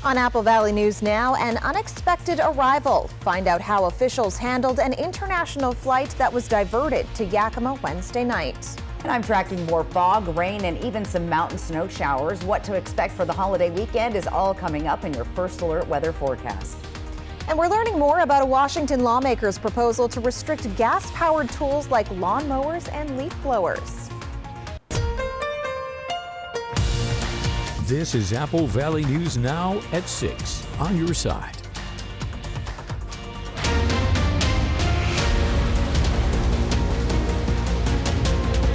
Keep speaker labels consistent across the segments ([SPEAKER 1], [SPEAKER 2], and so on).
[SPEAKER 1] On Apple Valley News now, an unexpected arrival. Find out how officials handled an international flight that was diverted to Yakima Wednesday night.
[SPEAKER 2] And I'm tracking more fog, rain, and even some mountain snow showers. What to expect for the holiday weekend is all coming up in your First Alert weather forecast.
[SPEAKER 1] And we're learning more about a Washington lawmaker's proposal to restrict gas-powered tools like lawnmowers and leaf blowers.
[SPEAKER 3] This is Apple Valley News Now at 6 on your side.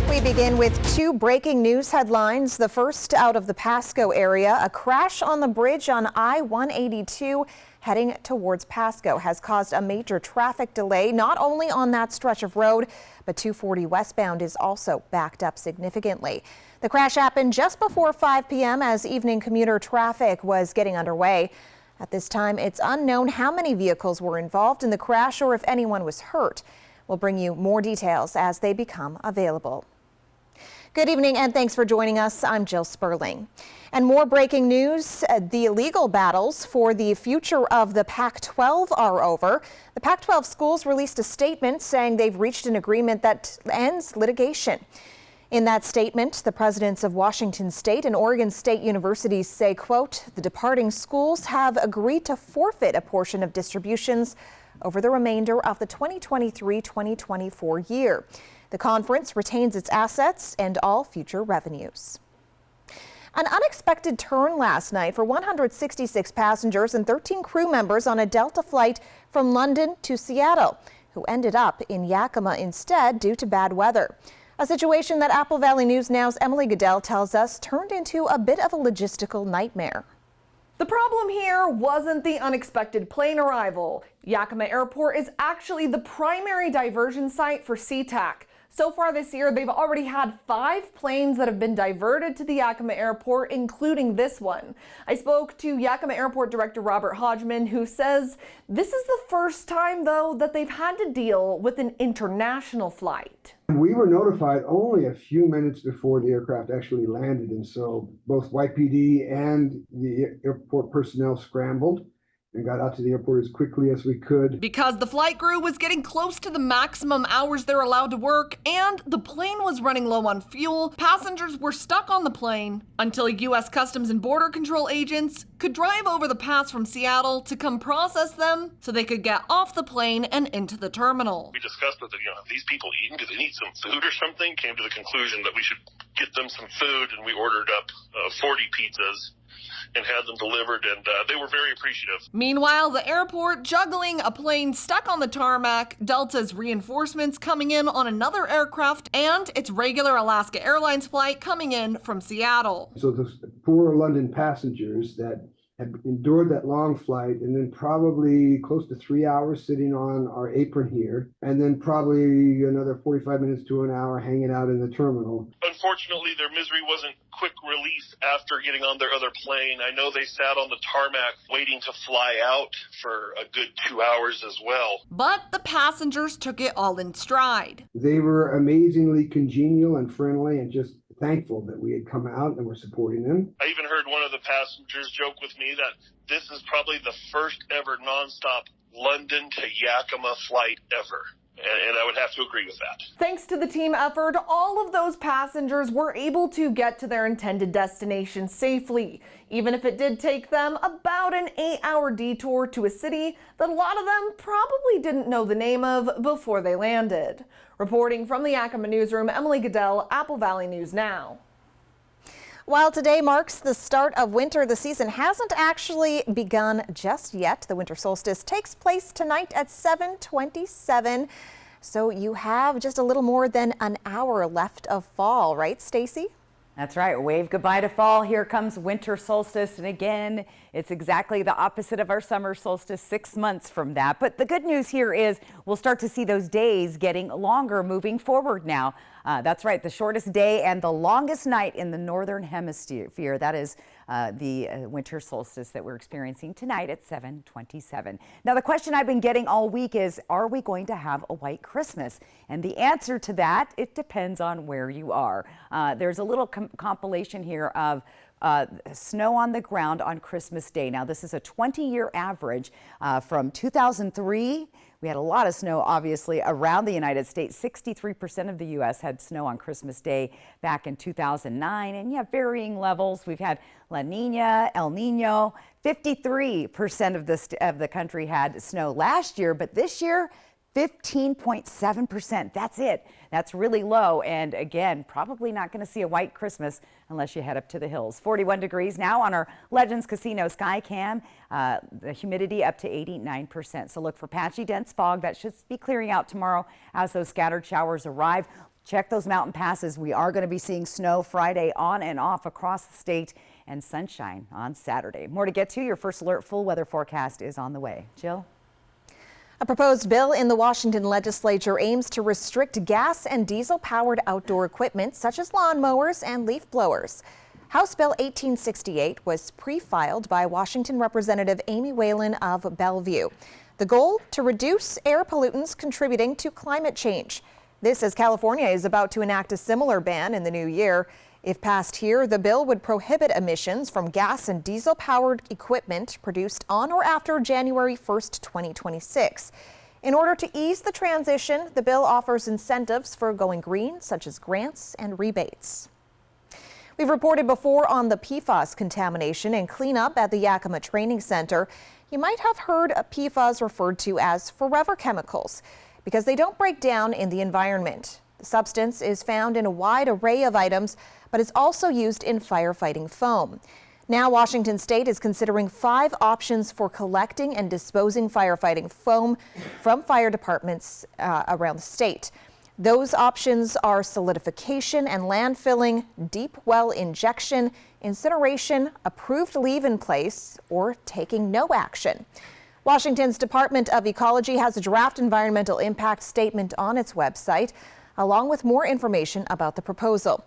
[SPEAKER 1] We begin with two breaking news headlines. The first out of the Pasco area. A crash on the bridge on I-182 heading towards Pasco has caused a major traffic delay, not only on that stretch of road, but 240 westbound is also backed up significantly. The crash happened just before 5 p.m. as evening commuter traffic was getting underway. At this time, it's unknown how many vehicles were involved in the crash or if anyone was hurt. We'll bring you more details as they become available. Good evening and thanks for joining us. I'm Jill Sperling. And more breaking news, the legal battles for the future of the Pac-12 are over. The Pac-12 schools released a statement saying they've reached an agreement that ends litigation. In that statement, the presidents of Washington State and Oregon State Universities say, quote, the departing schools have agreed to forfeit a portion of distributions over the remainder of the 2023-2024 year. The conference retains its assets and all future revenues. An unexpected turn last night for 166 passengers and 13 crew members on a Delta flight from London to Seattle, who ended up in Yakima instead due to bad weather. A situation that Apple Valley News Now's Emily Goodell tells us turned into a bit of a logistical nightmare.
[SPEAKER 4] The problem here wasn't the unexpected plane arrival. Yakima Airport is actually the primary diversion site for SeaTac. So far this year, they've already had 5 planes that have been diverted to the Yakima Airport, including this one. I spoke to Yakima Airport Director Robert Hodgman, who says this is the first time, though, that they've had to deal with an international flight.
[SPEAKER 5] We were notified only a few minutes before the aircraft actually landed, and so both YPD and the airport personnel scrambled and got out to the airport as quickly as we could.
[SPEAKER 4] Because the flight crew was getting close to the maximum hours they're allowed to work and the plane was running low on fuel, passengers were stuck on the plane until U.S. Customs and Border Control agents could drive over the pass from Seattle to come process them so they could get off the plane and into the terminal.
[SPEAKER 6] We discussed with them, have these people eaten? Do they need some food or something? Came to the conclusion that we should get them some food, and we ordered up 40 pizzas and had them delivered, and they were very appreciative.
[SPEAKER 4] Meanwhile, the airport juggling a plane stuck on the tarmac, Delta's reinforcements coming in on another aircraft, and its regular Alaska Airlines flight coming in from Seattle.
[SPEAKER 5] So the poor London passengers that had endured that long flight and then probably close to 3 hours sitting on our apron here, and then probably another 45 minutes to an hour hanging out in the terminal.
[SPEAKER 6] Unfortunately, their misery wasn't quick relief after getting on their other plane. I know they sat on the tarmac waiting to fly out for a good 2 hours as well.
[SPEAKER 4] But the passengers took it all in stride.
[SPEAKER 5] They were amazingly congenial and friendly and just thankful that we had come out and were supporting them.
[SPEAKER 6] I even heard one of the passengers joke with me that this is probably the first ever nonstop London to Yakima flight ever. And I would have to agree with that.
[SPEAKER 4] Thanks to the team effort, all of those passengers were able to get to their intended destination safely, even if it did take them about an 8-hour detour to a city that a lot of them probably didn't know the name of before they landed. Reporting from the Yakima newsroom, Emily Goodell, Apple Valley News Now.
[SPEAKER 1] While today marks the start of winter, the season hasn't actually begun just yet. The winter solstice takes place tonight at 7:27. So you have just a little more than an hour left of fall, right, Stacy?
[SPEAKER 2] That's right. Wave goodbye to fall. Here comes winter solstice. And again, it's exactly the opposite of our summer solstice, 6 months from that. But the good news here is we'll start to see those days getting longer moving forward now. That's right. The shortest day and the longest night in the northern hemisphere. That is the winter solstice that we're experiencing tonight at 7:27. Now, the question I've been getting all week is, are we going to have a white Christmas? And the answer to that, it depends on where you are. There's a little compilation here of snow on the ground on Christmas Day. Now, this is a 20-year average from 2003. We had a lot of snow, obviously, around the United States. 63% of the U.S. had snow on Christmas Day back in 2009. And you have varying levels. We've had La Nina, El Nino. 53% of the country had snow last year, but this year, 15.7%. That's it. That's really low. And again, probably not going to see a white Christmas unless you head up to the hills. 41 degrees now on our Legends Casino sky cam. The humidity up to 89%. So look for patchy, dense fog. That should be clearing out tomorrow as those scattered showers arrive. Check those mountain passes. We are going to be seeing snow Friday on and off across the state and sunshine on Saturday. More to get to. Your First Alert full weather forecast is on the way. Jill?
[SPEAKER 1] A proposed bill in the Washington legislature aims to restrict gas and diesel-powered outdoor equipment such as lawnmowers and leaf blowers. House Bill 1868 was pre-filed by Washington Representative Amy Whalen of Bellevue. The goal, to reduce air pollutants contributing to climate change. This as California is about to enact a similar ban in the new year. If passed here, the bill would prohibit emissions from gas and diesel-powered equipment produced on or after January 1st, 2026. In order to ease the transition, the bill offers incentives for going green, such as grants and rebates. We've reported before on the PFAS contamination and cleanup at the Yakima Training Center. You might have heard PFAS referred to as forever chemicals because they don't break down in the environment. The substance is found in a wide array of items, but is also used in firefighting foam. Now, Washington State is considering 5 options for collecting and disposing firefighting foam from fire departments around the state. Those options are solidification and landfilling, deep well injection, incineration, approved leave in place, or taking no action. Washington's Department of Ecology has a draft environmental impact statement on its website, along with more information about the proposal.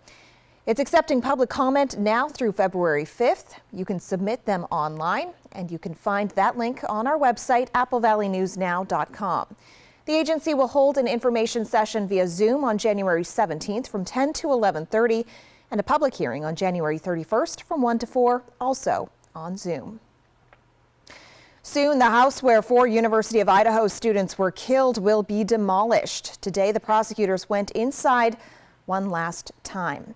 [SPEAKER 1] It's accepting public comment now through February 5th. You can submit them online, and you can find that link on our website, applevalleyNewsNow.com. The agency will hold an information session via Zoom on January 17th from 10 to 11:30, and a public hearing on January 31st from 1 to 4, also on Zoom. Soon, the house where 4 University of Idaho students were killed will be demolished. Today, the prosecutors went inside one last time.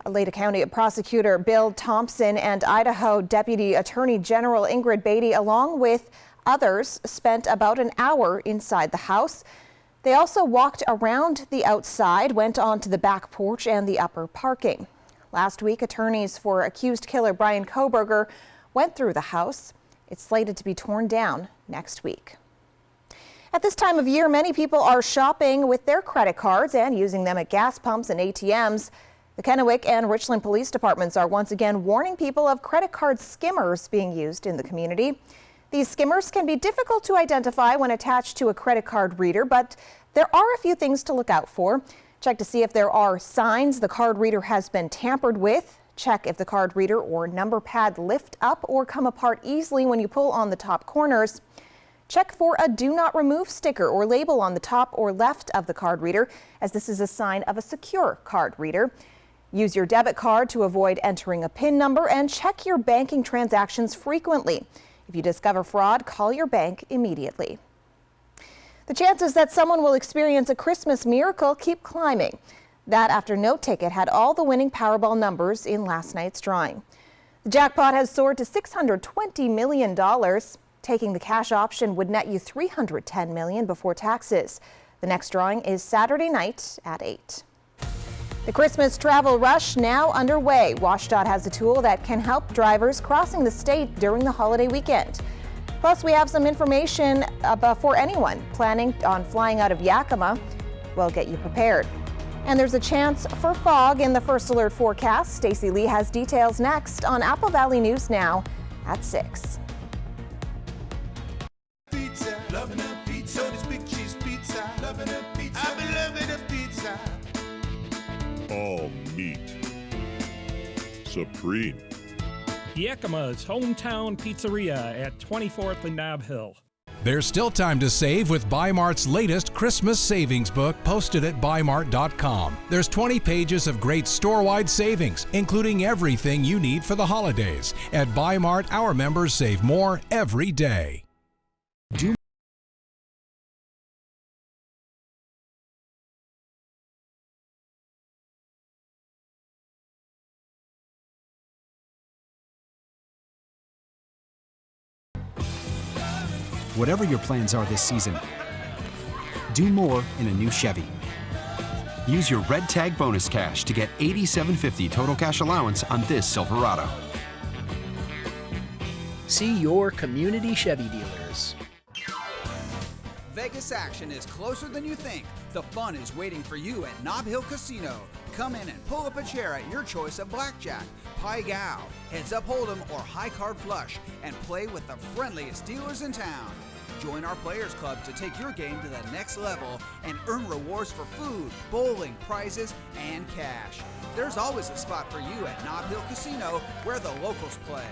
[SPEAKER 1] Lada County Prosecutor Bill Thompson and Idaho Deputy Attorney General Ingrid Beatty, along with others, spent about an hour inside the house. They also walked around the outside, went onto the back porch and the upper parking. Last week, attorneys for accused killer Brian Kohberger went through the house. It's slated to be torn down next week. At this time of year, many people are shopping with their credit cards and using them at gas pumps and ATMs. The Kennewick and Richland Police Departments are once again warning people of credit card skimmers being used in the community. These skimmers can be difficult to identify when attached to a credit card reader, but there are a few things to look out for. Check to see if there are signs the card reader has been tampered with. Check if the card reader or number pad lift up or come apart easily when you pull on the top corners. Check for a do not remove sticker or label on the top or left of the card reader, as this is a sign of a secure card reader. Use your debit card to avoid entering a PIN number, and check your banking transactions frequently. If you discover fraud, call your bank immediately. The chances that someone will experience a Christmas miracle keep climbing. That after No Ticket had all the winning Powerball numbers in last night's drawing. The jackpot has soared to $620 million. Taking the cash option would net you $310 million before taxes. The next drawing is Saturday night at 8. The Christmas travel rush now underway. WashDOT has a tool that can help drivers crossing the state during the holiday weekend. Plus, we have some information for anyone planning on flying out of Yakima. We'll get you prepared. And there's a chance for fog in the First Alert forecast. Stacey Lee has details next on Apple Valley News Now at 6.
[SPEAKER 7] Pizza, loving a pizza, this big cheese pizza, loving a pizza, I've been loving a pizza.
[SPEAKER 8] All meat. Supreme.
[SPEAKER 9] Yakima's hometown pizzeria at 24th and Nob Hill. There's still time to save with Bi-Mart's latest Christmas savings book posted at bimart.com. There's 20 pages of great store-wide savings, including everything you need for the holidays. At Bi-Mart, our members save more every day.
[SPEAKER 10] Whatever your plans are this season, do more in a new Chevy. Use your Red Tag bonus cash to get $87.50 total cash allowance on this Silverado.
[SPEAKER 11] See your community Chevy dealers.
[SPEAKER 12] Vegas action is closer than you think. The fun is waiting for you at Nob Hill Casino. Come in and pull up a chair at your choice of blackjack, Pai Gow, heads up hold'em, or high card flush, and play with the friendliest dealers in town. Join our Players Club to take your game to the next level and earn rewards for food, bowling, prizes, and cash. There's always a spot for you at Nob Hill Casino, where the locals play.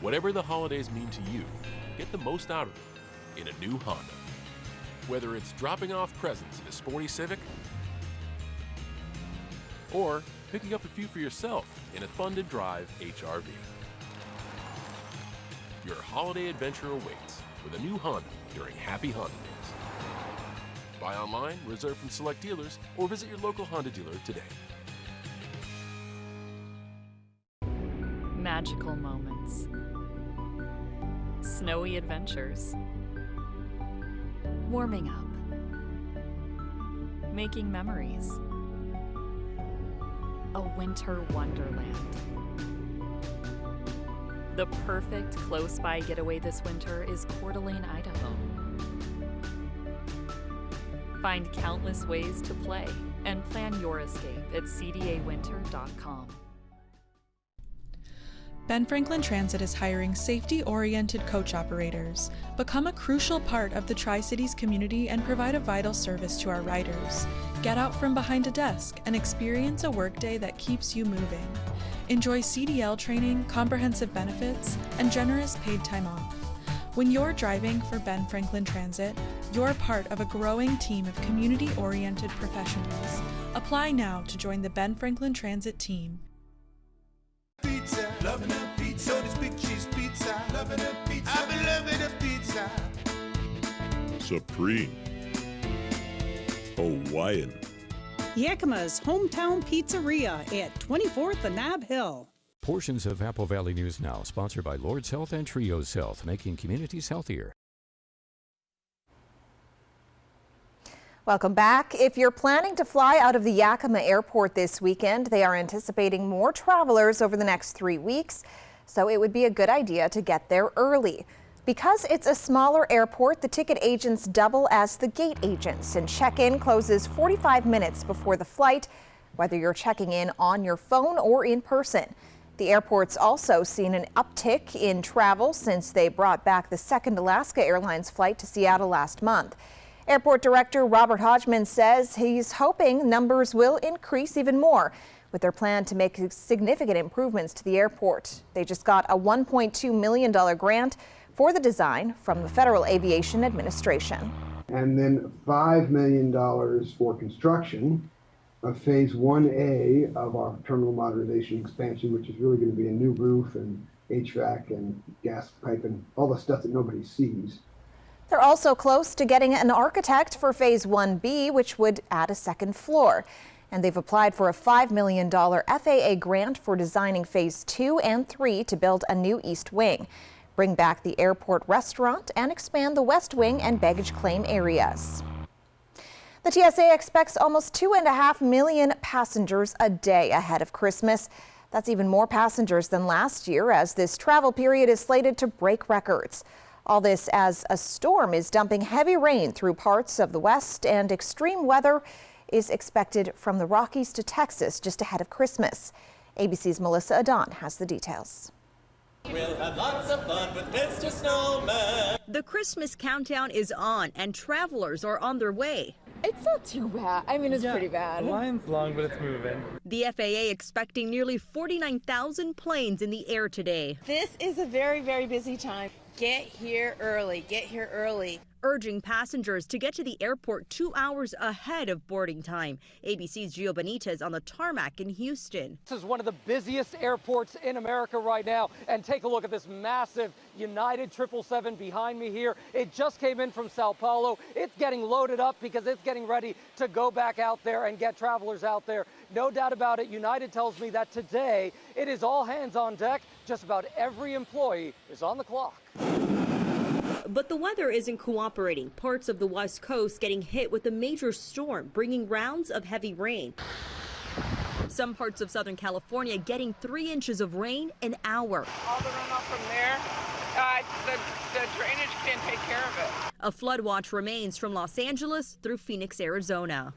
[SPEAKER 13] Whatever the holidays mean to you, get the most out of it in a new Honda. Whether it's dropping off presents in a sporty Civic or picking up a few for yourself in a fun-to-drive HRV. Your holiday adventure awaits with a new Honda during Happy Honda Days. Buy online, reserve from select dealers, or visit your local Honda dealer today.
[SPEAKER 14] Magical moments. Snowy adventures. Warming up. Making memories. A winter wonderland. The perfect close-by getaway this winter is Coeur d'Alene, Idaho. Find countless ways to play and plan your escape at cdawinter.com.
[SPEAKER 15] Ben Franklin Transit is hiring safety-oriented coach operators. Become a crucial part of the Tri-Cities community and provide a vital service to our riders. Get out from behind a desk and experience a workday that keeps you moving. Enjoy CDL training, comprehensive benefits, and generous paid time off. When you're driving for Ben Franklin Transit, you're part of a growing team of community-oriented professionals. Apply now to join the Ben Franklin Transit team.
[SPEAKER 7] Pizza, loving a pizza, this big cheese pizza, loving a pizza, I've been loving a pizza.
[SPEAKER 8] Supreme. Hawaiian.
[SPEAKER 16] Yakima's Hometown Pizzeria at 24th and Nob Hill.
[SPEAKER 3] Portions of Apple Valley News Now, sponsored by Lord's Health and Trios Health, making communities healthier.
[SPEAKER 1] Welcome back. If you're planning to fly out of the Yakima Airport this weekend, they are anticipating more travelers over the next 3 weeks, so it would be a good idea to get there early. Because it's a smaller airport, the ticket agents double as the gate agents, and check-in closes 45 minutes before the flight, whether you're checking in on your phone or in person. The airport's also seen an uptick in travel since they brought back the second Alaska Airlines flight to Seattle last month. Airport Director Robert Hodgman says he's hoping numbers will increase even more with their plan to make significant improvements to the airport. They just got a $1.2 million grant for the design from the Federal Aviation Administration.
[SPEAKER 5] And then $5 million for construction of phase 1A of our terminal modernization expansion, which is really going to be a new roof and HVAC and gas pipe and all the stuff that nobody sees.
[SPEAKER 1] They're also close to getting an architect for phase 1B, which would add a second floor. And they've applied for a $5 million FAA grant for designing phase 2 and 3 to build a new east wing, bring back the airport restaurant, and expand the west wing and baggage claim areas. The TSA expects almost 2.5 million passengers a day ahead of Christmas. That's even more passengers than last year, as this travel period is slated to break records. All this as a storm is dumping heavy rain through parts of the west, and extreme weather is expected from the Rockies to Texas just ahead of Christmas. ABC's Melissa Adon has the details.
[SPEAKER 17] We'll have lots of fun with Mr. Snowman.
[SPEAKER 18] The Christmas countdown is on and travelers are on their way. It's not too bad. I mean, it's pretty bad.
[SPEAKER 19] The line's long, but it's moving.
[SPEAKER 20] The FAA expecting nearly 49,000 planes in the air today.
[SPEAKER 21] This is a very, very busy time. Get here early. Get here early.
[SPEAKER 20] Urging passengers to get to the airport 2 hours ahead of boarding time. ABC's Gio Benitez on the tarmac in Houston.
[SPEAKER 22] This is one of the busiest airports in America right now. And take a look at this massive United 777 behind me here. It just came in from Sao Paulo. It's getting loaded up because it's getting ready to go back out there and get travelers out there. No doubt about it. United tells me that today it is all hands on deck. Just about every employee is on the clock.
[SPEAKER 20] But the weather isn't cooperating. Parts of the West Coast getting hit with a major storm, bringing rounds of heavy rain. Some parts of Southern California getting 3 inches of rain an hour.
[SPEAKER 23] All the runoff from there, the drainage can't take care of it.
[SPEAKER 20] A flood watch remains from Los Angeles through Phoenix, Arizona.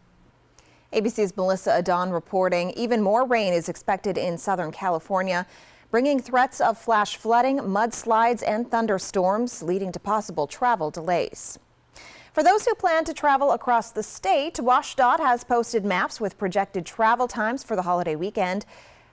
[SPEAKER 1] ABC's Melissa Adon reporting even more rain is expected in Southern California, bringing threats of flash flooding, mudslides, and thunderstorms, leading to possible travel delays. For those who plan to travel across the state, WashDOT has posted maps with projected travel times for the holiday weekend.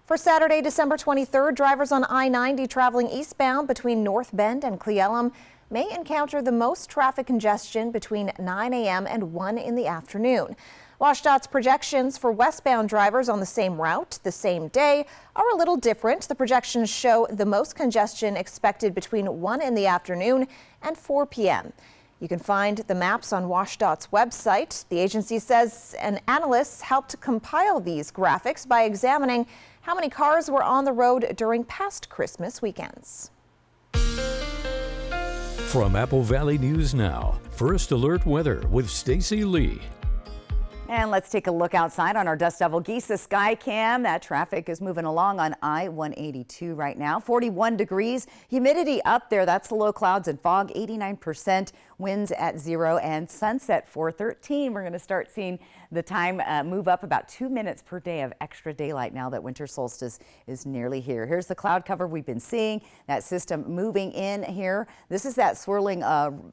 [SPEAKER 1] For Saturday, December 23rd, drivers on I-90 traveling eastbound between North Bend and Cle Elum may encounter the most traffic congestion between 9 a.m. and 1 in the afternoon. WashDOT's projections for westbound drivers on the same route the same day are a little different. The projections show the most congestion expected between 1 in the afternoon and 4 p.m. You can find the maps on WashDOT's website. The agency says an analyst helped compile these graphics by examining how many cars were on the road during past Christmas weekends.
[SPEAKER 3] From Apple Valley News Now, First Alert Weather with Stacy Lee.
[SPEAKER 2] And let's take a look outside on our Dust Devil Giesa sky cam. That traffic is moving along on I-182 right now. 41 degrees, humidity up there. That's the low clouds and fog, 89%, winds at 0, and sunset 4:13. We're going to start seeing the time move up about 2 minutes per day of extra daylight now that winter solstice is nearly here. Here's the cloud cover we've been seeing, that system moving in here. This is that swirling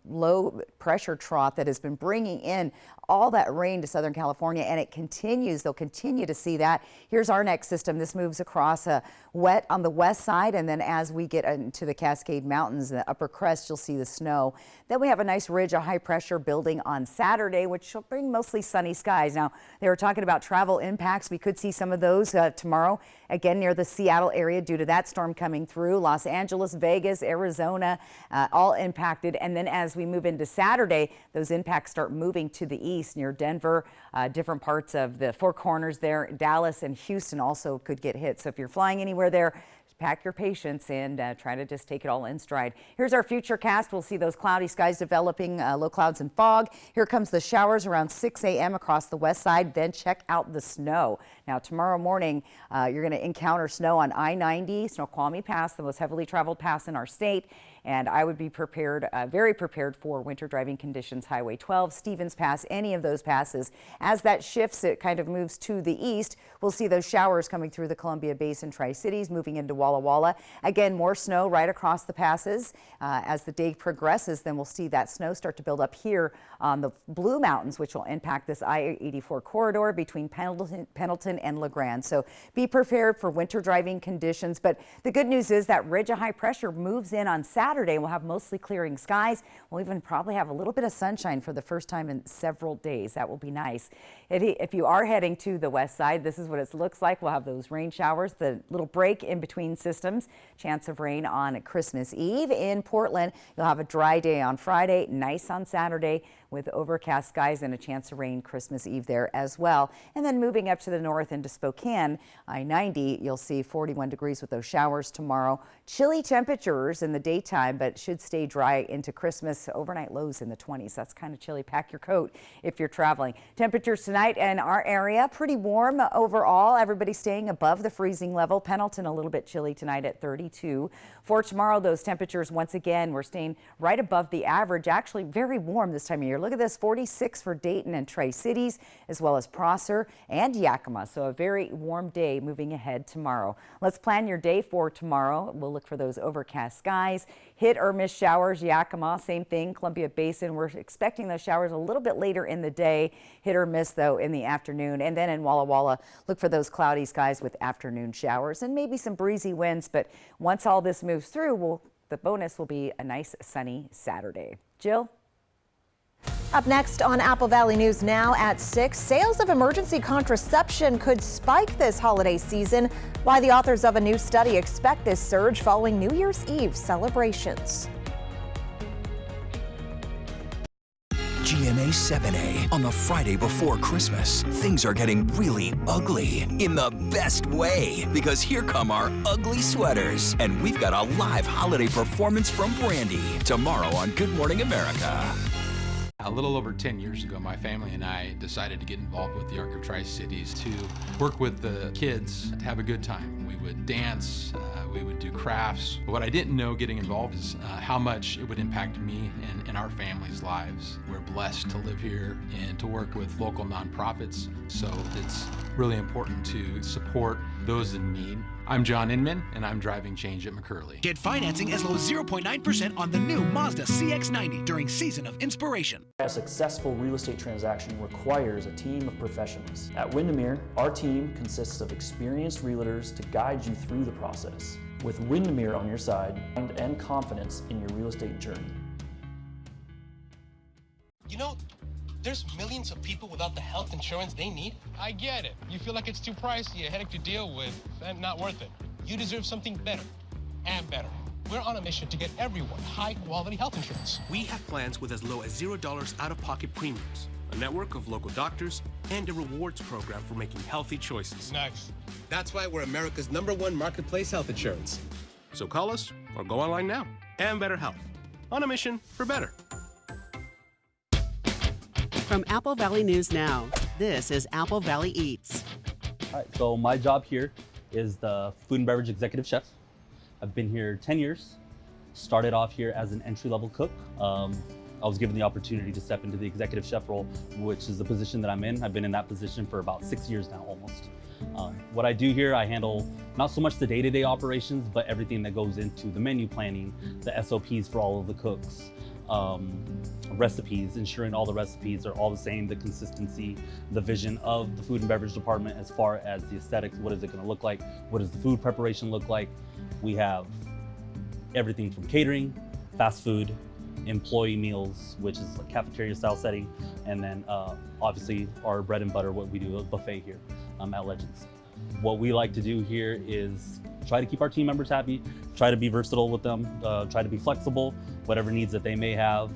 [SPEAKER 2] low pressure trough that has been bringing in all that rain to Southern California, and it continues. They'll continue to see that. Here's our next system. This moves across wet on the west side, and then as we get into the Cascade Mountains, the upper crest, you'll see the snow. Then we have a nice ridge of high pressure building on Saturday, which will bring mostly sunny skies. Now, they were talking about travel impacts. We could see some of those tomorrow, again near the Seattle area due to that storm coming through. Los Angeles, Vegas, Arizona, all impacted. And then as we move into Saturday, those impacts start moving to the east near Denver, different parts of the Four Corners there. Dallas and Houston also could get hit. So if you're flying anywhere there, pack your patience and try to just take it all in stride. Here's our future cast. We'll see those cloudy skies developing, low clouds and fog. Here comes the showers around 6 a.m. across the west side. Then check out the snow. Now tomorrow morning, you're going to encounter snow on I-90, Snoqualmie Pass, the most heavily traveled pass in our state. And I would be prepared, very prepared for winter driving conditions. Highway 12, Stevens Pass, any of those passes. As that shifts, it kind of moves to the east. We'll see those showers coming through the Columbia Basin Tri-Cities, moving into Walla Walla. Again, more snow right across the passes. As the day progresses, then we'll see that snow start to build up here on the Blue Mountains, which will impact this I-84 corridor between Pendleton and LeGrand. So be prepared for winter driving conditions. But the good news is that ridge of high pressure moves in on Saturday. We'll have mostly clearing skies. We'll even probably have a little bit of sunshine for the first time in several days. That will be nice. If you are heading to the west side, this is what it looks like. We'll have those rain showers, the little break in between systems. Chance of rain on Christmas Eve in Portland. You'll have a dry day on Friday, nice on Saturday with overcast skies and a chance of rain Christmas Eve there as well. And then moving up to the north into Spokane, I-90, you'll see 41 degrees with those showers tomorrow. Chilly temperatures in the daytime, but should stay dry into Christmas. Overnight lows in the 20s. That's kind of chilly. Pack your coat if you're traveling. Temperatures tonight in our area, pretty warm overall. Everybody staying above the freezing level. Pendleton a little bit chilly tonight at 32. For tomorrow, those temperatures once again, we're staying right above the average. Actually very warm this time of year. Look at this, 46 for Dayton and Tri-Cities, as well as Prosser and Yakima. So a very warm day moving ahead tomorrow. Let's plan your day for tomorrow. We'll look for those overcast skies, hit or miss showers. Yakima, same thing. Columbia Basin, we're expecting those showers a little bit later in the day, hit or miss though in the afternoon. And then in Walla Walla, look for those cloudy skies with afternoon showers and maybe some breezy winds. But once all this moves through, the bonus will be a nice sunny Saturday. Jill?
[SPEAKER 1] Up next on Apple Valley News Now at 6, sales of emergency contraception could spike this holiday season. Why the authors of a new study expect this surge following New Year's Eve celebrations.
[SPEAKER 4] GMA 7A on the Friday before Christmas. Things are getting really ugly in the best way because here come our ugly sweaters. And we've got a live holiday performance from Brandy tomorrow on Good Morning America.
[SPEAKER 6] A little over 10 years ago, my family and I decided to get involved with the Arc of Tri-Cities to work with the kids to have a good time. We would dance, we would do crafts. But what I didn't know getting involved is how much it would impact me and our family's lives. We're blessed to live here and to work with local nonprofits, so it's really important to support those in need. I'm John Inman, and I'm driving change at McCurley.
[SPEAKER 11] Get financing as low as 0.9% on the new Mazda CX-90 during Season of Inspiration.
[SPEAKER 19] A successful real estate transaction requires a team of professionals. At Windermere, our team consists of experienced realtors to guide you through the process. With Windermere on your side and confidence in your real estate journey.
[SPEAKER 24] You know, there's millions of people without the health insurance they need. I get it. You feel like it's too pricey, a headache to deal with, and not worth it. You deserve something better and better. We're on a mission to get everyone high-quality health insurance. We have plans with as low as $0 out-of-pocket premiums, a network of local doctors, and a rewards program for making healthy choices. Nice. That's why we're America's #1 marketplace health insurance. So call us or go online now. And Better Health. On a mission for better.
[SPEAKER 25] From Apple Valley News Now, this is Apple Valley Eats.
[SPEAKER 26] All right, so my job here is the food and beverage executive chef. I've been here 10 years. Started off here as an entry-level cook. I was given the opportunity to step into the executive chef role, which is the position that I'm in. I've been in that position for about 6 years now, almost. What I do here, I handle not so much the day-to-day operations, but everything that goes into the menu planning, the SOPs for all of the cooks, recipes, ensuring all the recipes are all the same, the consistency, the vision of the food and beverage department as far as the aesthetics, what is it going to look like, what does the food preparation look like. We have everything from catering, fast food, employee meals, which is a cafeteria style setting, and then obviously our bread and butter, what we do, a buffet here at Legends. What we like to do here is try to keep our team members happy, try to be versatile with them, try to be flexible, whatever needs that they may have.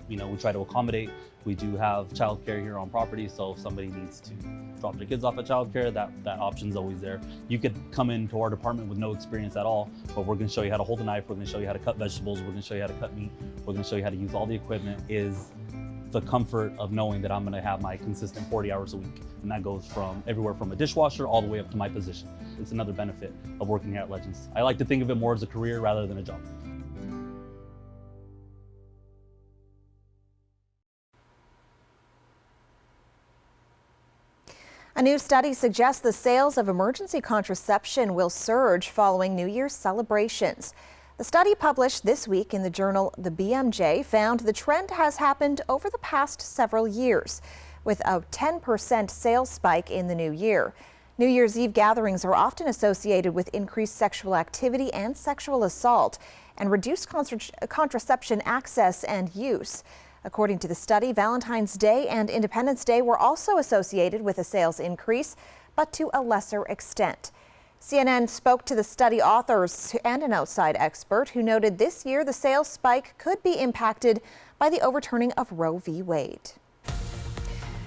[SPEAKER 26] We try to accommodate. We do have childcare here on property, so if somebody needs to drop their kids off at childcare, that option's always there. You could come into our department with no experience at all, but we're gonna show you how to hold a knife, we're gonna show you how to cut vegetables, we're gonna show you how to cut meat, we're gonna show you how to use all the equipment. Is the comfort of knowing that I'm gonna have my consistent 40 hours a week. And that goes from everywhere from a dishwasher all the way up to my position. It's another benefit of working here at Legends. I like to think of it more as a career rather than a job.
[SPEAKER 1] A new study suggests the sales of emergency contraception will surge following New Year's celebrations. The study published this week in the journal The BMJ found the trend has happened over the past several years, with a 10% sales spike in the new year. New Year's Eve gatherings are often associated with increased sexual activity and sexual assault, and reduced contraception access and use. According to the study, Valentine's Day and Independence Day were also associated with a sales increase, but to a lesser extent. CNN spoke to the study authors and an outside expert who noted this year the sales spike could be impacted by the overturning of Roe v. Wade.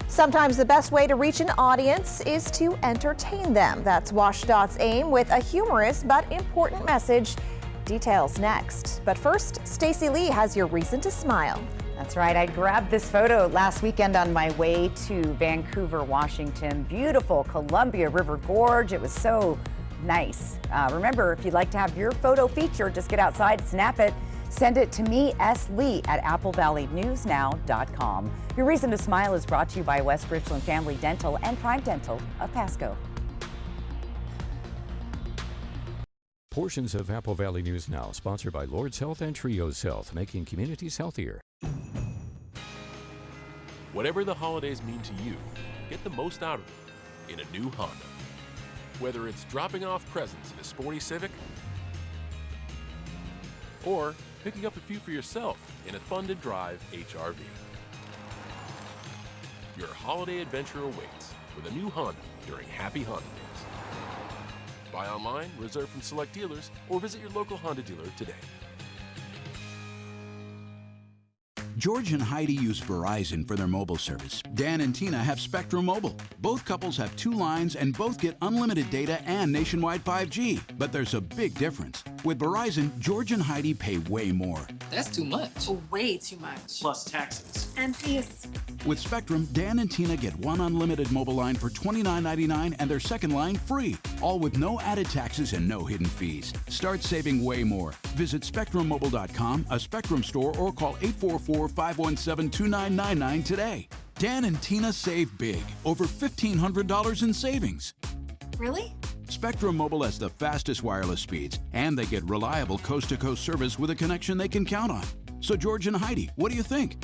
[SPEAKER 1] Sometimes the best way to reach an audience is to entertain them. That's WashDOT's aim with a humorous but important message. Details next. But first, Stacey Lee has your reason to smile.
[SPEAKER 2] That's right. I grabbed this photo last weekend on my way to Vancouver, Washington. Beautiful Columbia River Gorge. It was so nice. Remember, if you'd like to have your photo featured, just get outside, snap it, Send it to me, S. Lee, at applevalley.newsnow.com. Your Reason to Smile is brought to you by West Richland Family Dental and Prime Dental of Pasco.
[SPEAKER 3] Portions of Apple Valley News Now, sponsored by Lord's Health and Trios Health, making communities healthier.
[SPEAKER 9] Whatever the holidays mean to you, get the most out of it in a new Honda. Whether it's dropping off presents in a sporty Civic or picking up a few for yourself in a fun-to-drive HRV. Your holiday adventure awaits with a new Honda during Happy Honda Days. Buy online, reserve from select dealers, or visit your local Honda dealer today.
[SPEAKER 10] George and Heidi use Verizon for their mobile service. Dan and Tina have Spectrum Mobile. Both couples have 2 lines and both get unlimited data and nationwide 5G. But there's a big difference. With Verizon, George and Heidi pay way more.
[SPEAKER 12] That's too much. Way too much. Plus taxes.
[SPEAKER 13] And fees.
[SPEAKER 10] With Spectrum, Dan and Tina get 1 unlimited mobile line for $29.99 and their second line free. All with no added taxes and no hidden fees. Start saving way more. Visit SpectrumMobile.com, a Spectrum store, or call 844-517-2999 today. Dan and Tina save big. Over $1,500 in savings.
[SPEAKER 13] Really?
[SPEAKER 10] Spectrum Mobile has the fastest wireless speeds, and they get reliable coast-to-coast service with a connection they can count on. So George and Heidi, what do you think?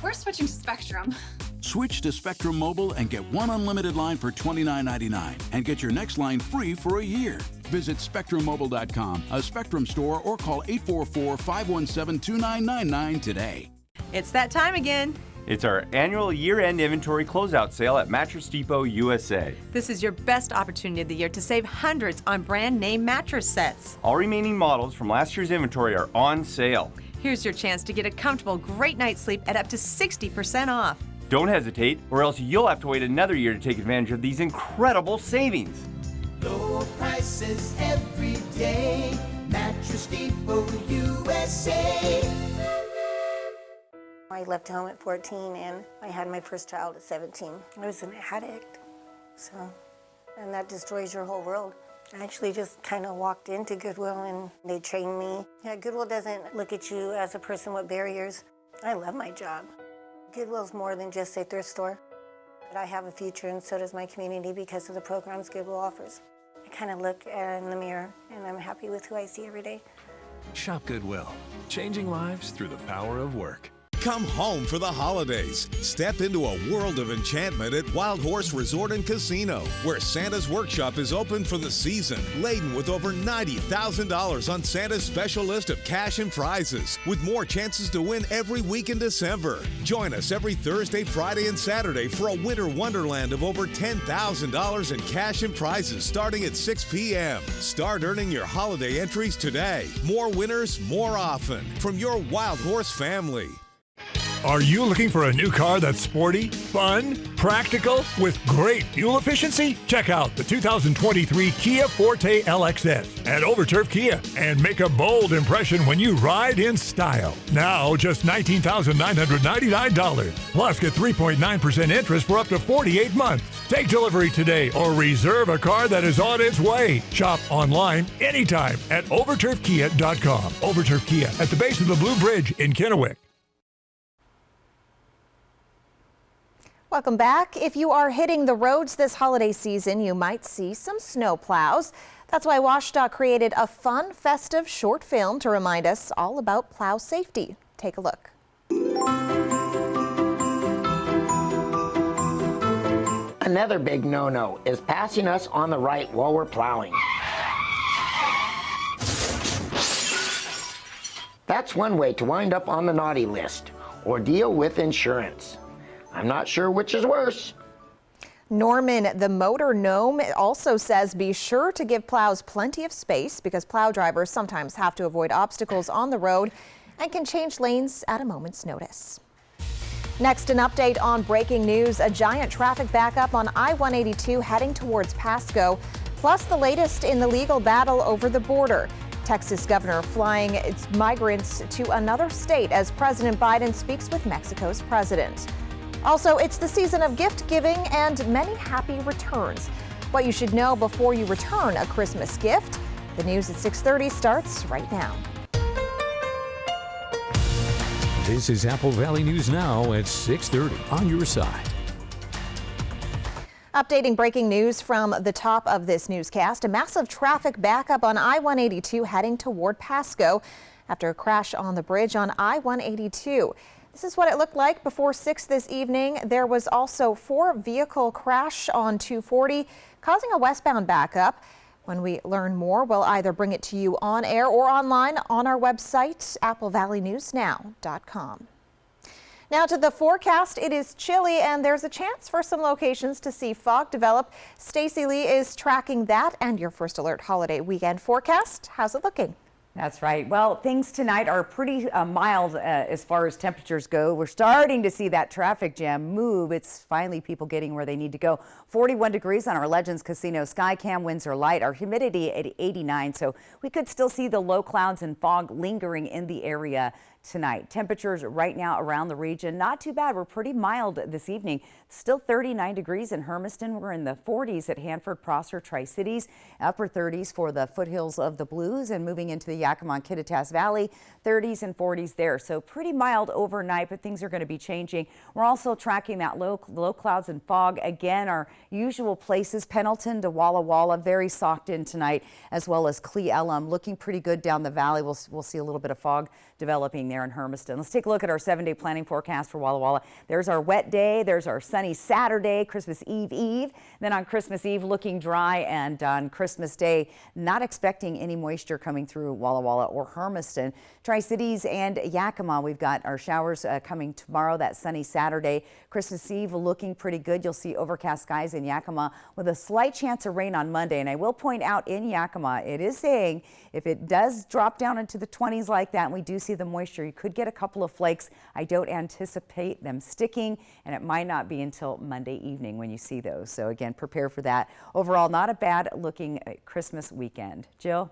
[SPEAKER 13] We're switching to Spectrum.
[SPEAKER 10] Switch to Spectrum Mobile and get 1 unlimited line for $29.99 and get your next line free for a year. Visit SpectrumMobile.com, a Spectrum store, or call 844-517-2999 today.
[SPEAKER 14] It's that time again.
[SPEAKER 15] It's our annual year-end inventory closeout sale at Mattress Depot USA.
[SPEAKER 14] This is your best opportunity of the year to save hundreds on brand name mattress sets.
[SPEAKER 15] All remaining models from last year's inventory are on sale.
[SPEAKER 14] Here's your chance to get a comfortable, great night's sleep at up to 60% off.
[SPEAKER 15] Don't hesitate, or else you'll have to wait another year to take advantage of these incredible savings.
[SPEAKER 7] Low prices every day. Mattress Depot USA.
[SPEAKER 27] I left home at 14 and I had my first child at 17. I was an addict, and that destroys your whole world. I actually just kind of walked into Goodwill and they trained me. Yeah, Goodwill doesn't look at you as a person with barriers. I love my job. Goodwill's more than just a thrift store. But I have a future, and so does my community, because of the programs Goodwill offers. I kind of look in the mirror and I'm happy with who I see every day.
[SPEAKER 28] Shop Goodwill, changing lives through the power of work.
[SPEAKER 29] Come home for the holidays. Step into a world of enchantment at Wild Horse Resort and Casino, where Santa's Workshop is open for the season, laden with over $90,000 on Santa's special list of cash and prizes, with more chances to win every week in December. Join us every Thursday, Friday, and Saturday for a winter wonderland of over $10,000 in cash and prizes starting at 6 p.m. Start earning your holiday entries today. More winners, more often, from your Wild Horse family.
[SPEAKER 30] Are you looking for a new car that's sporty, fun, practical, with great fuel efficiency? Check out the 2023 Kia Forte LXS at Overturf Kia and make a bold impression when you ride in style. Now, just $19,999. Plus, get 3.9% interest for up to 48 months. Take delivery today or reserve a car that is on its way. Shop online anytime at overturfkia.com. Overturf Kia at the base of the Blue Bridge in Kennewick.
[SPEAKER 1] Welcome back. If you are hitting the roads this holiday season, you might see some snow plows. That's why WashDOT created a fun, festive short film to remind us all about plow safety. Take a look.
[SPEAKER 31] Another big no-no is passing us on the right while we're plowing. That's one way to wind up on the naughty list or deal with insurance. I'm not sure which is worse.
[SPEAKER 1] Norman, the motor gnome, also says be sure to give plows plenty of space because plow drivers sometimes have to avoid obstacles on the road and can change lanes at a moment's notice. Next, an update on breaking news. A giant traffic backup on I-182 heading towards Pasco, plus the latest in the legal battle over the border. Texas governor flying its migrants to another state as President Biden speaks with Mexico's president. Also, it's the season of gift giving and many happy returns. What you should know before you return a Christmas gift. The news at 6:30 starts right now.
[SPEAKER 3] This is Apple Valley News Now at 6:30 on your side.
[SPEAKER 1] Updating breaking news from the top of this newscast. A massive traffic backup on I-182 heading toward Pasco after a crash on the bridge on I-182. This is what it looked like before 6 this evening. There was also 4-vehicle crash on 240, causing a westbound backup. When we learn more, we'll either bring it to you on air or online on our website, applevalleyNewsNow.com. Now to the forecast. It is chilly and there's a chance for some locations to see fog develop. Stacy Lee is tracking that and your First Alert holiday weekend forecast. How's it looking?
[SPEAKER 2] That's right. Well, things tonight are pretty mild as far as temperatures go. We're starting to see that traffic jam move. It's finally people getting where they need to go. 41 degrees on our Legends Casino Skycam. Winds are light. Our humidity at 89. So we could still see the low clouds and fog lingering in the area tonight. Temperatures right now around the region, not too bad. We're pretty mild this evening. Still 39 degrees in Hermiston. We're in the 40s at Hanford, Prosser, Tri-Cities, upper 30s for the foothills of the Blues, and moving into the Yakima and Kittitas Valley, 30s and 40s there. So pretty mild overnight, but things are going to be changing. We're also tracking that low clouds and fog. Again, our usual places, Pendleton to Walla Walla, very socked in tonight, as well as Cle Elum, looking pretty good down the valley. We'll see a little bit of fog developing there in Hermiston. Let's take a look at our 7-day planning forecast for Walla Walla. There's our wet day. There's our sunny Saturday, Christmas Eve. Then on Christmas Eve, looking dry, and on Christmas Day, not expecting any moisture coming through Walla Walla or Hermiston. Tri-Cities and Yakima, we've got our showers coming tomorrow, that sunny Saturday. Christmas Eve looking pretty good. You'll see overcast skies in Yakima with a slight chance of rain on Monday. And I will point out in Yakima, it is saying if it does drop down into the 20s like that, and we do see the moisture, you could get a couple of flakes. I don't anticipate them sticking, and it might not be until Monday evening when you see those. So again, prepare for that. Overall, not a bad looking Christmas weekend. Jill?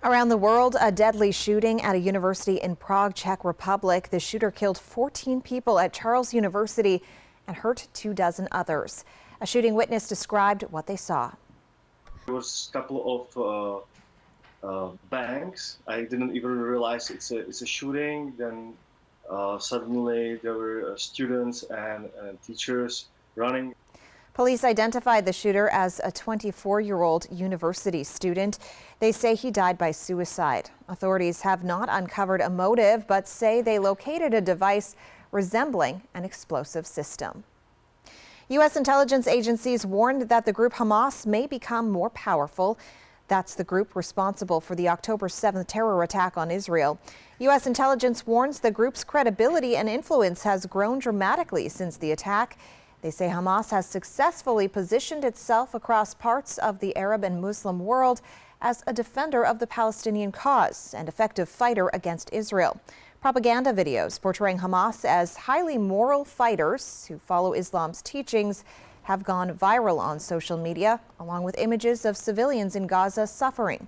[SPEAKER 1] Around the world, a deadly shooting at a university in Prague, Czech Republic. The shooter killed 14 people at Charles University and hurt 24 others. A shooting witness described what they saw.
[SPEAKER 4] There was a couple of bangs. I didn't even realize it's a shooting. Then suddenly there were students and teachers running.
[SPEAKER 1] Police identified the shooter as a 24-year-old university student. They say he died by suicide. Authorities have not uncovered a motive, but say they located a device resembling an explosive system. U.S. intelligence agencies warned that the group Hamas may become more powerful. That's the group responsible for the October 7th terror attack on Israel. U.S. intelligence warns the group's credibility and influence has grown dramatically since the attack. They say Hamas has successfully positioned itself across parts of the Arab and Muslim world as a defender of the Palestinian cause and effective fighter against Israel. Propaganda videos portraying Hamas as highly moral fighters who follow Islam's teachings have gone viral on social media, along with images of civilians in Gaza suffering.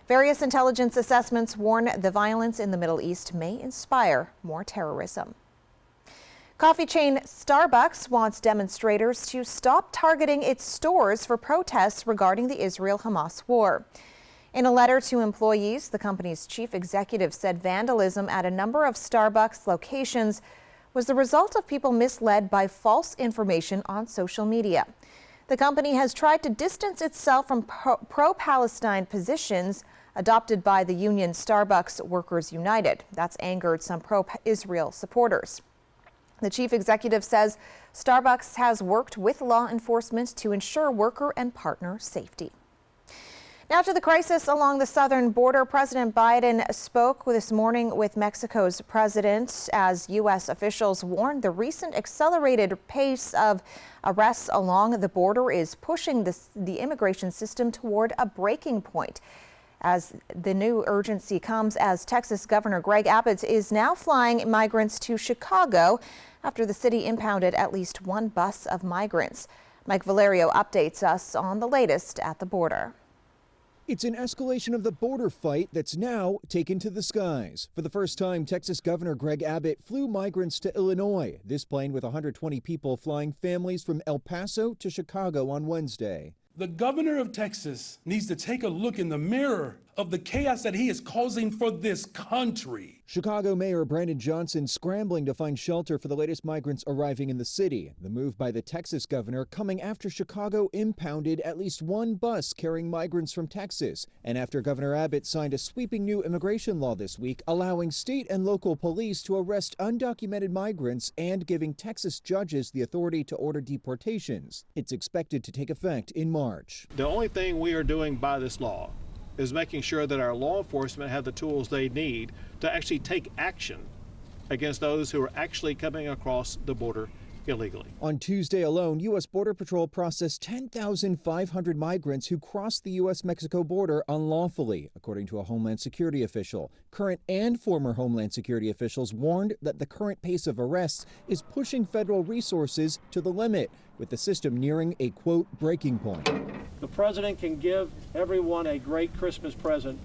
[SPEAKER 1] Various intelligence assessments warn the violence in the Middle East may inspire more terrorism. Coffee chain Starbucks wants demonstrators to stop targeting its stores for protests regarding the Israel-Hamas war. In a letter to employees, the company's chief executive said vandalism at a number of Starbucks locations was the result of people misled by false information on social media. The company has tried to distance itself from pro-Palestine positions adopted by the union Starbucks Workers United. That's angered some pro-Israel supporters. The chief executive says Starbucks has worked with law enforcement to ensure worker and partner safety. Now to the crisis along the southern border. President Biden spoke this morning with Mexico's president as U.S. officials warned the recent accelerated pace of arrests along the border is pushing the immigration system toward a breaking point. As the new urgency comes as Texas Governor Greg Abbott is now flying migrants to Chicago after the city impounded at least one bus of migrants. Mike Valerio updates us on the latest at the border.
[SPEAKER 5] It's an escalation of the border fight that's now taken to the skies. For the first time, Texas Governor Greg Abbott flew migrants to Illinois. This plane with 120 people flying families from El Paso to Chicago on Wednesday.
[SPEAKER 6] The governor of Texas needs to take a look in the mirror
[SPEAKER 7] of the chaos that he is causing for this country.
[SPEAKER 5] Chicago Mayor Brandon Johnson scrambling to find shelter for the latest migrants arriving in the city. The move by the Texas governor coming after Chicago impounded at least one bus carrying migrants from Texas, and after Governor Abbott signed a sweeping new immigration law this week allowing state and local police to arrest undocumented migrants and giving Texas judges the authority to order deportations. It's expected to take effect in March.
[SPEAKER 6] The only thing we are doing by this law is making sure that our law enforcement have the tools they need to actually take action against those who are actually coming across the border illegally.
[SPEAKER 5] On Tuesday alone, U.S. Border Patrol processed 10,500 migrants who crossed the U.S.-Mexico border unlawfully, according to a Homeland Security official. Current and former Homeland Security officials warned that the current pace of arrests is pushing federal resources to the limit, with the system nearing a, quote, breaking point.
[SPEAKER 6] The president can give everyone a great Christmas present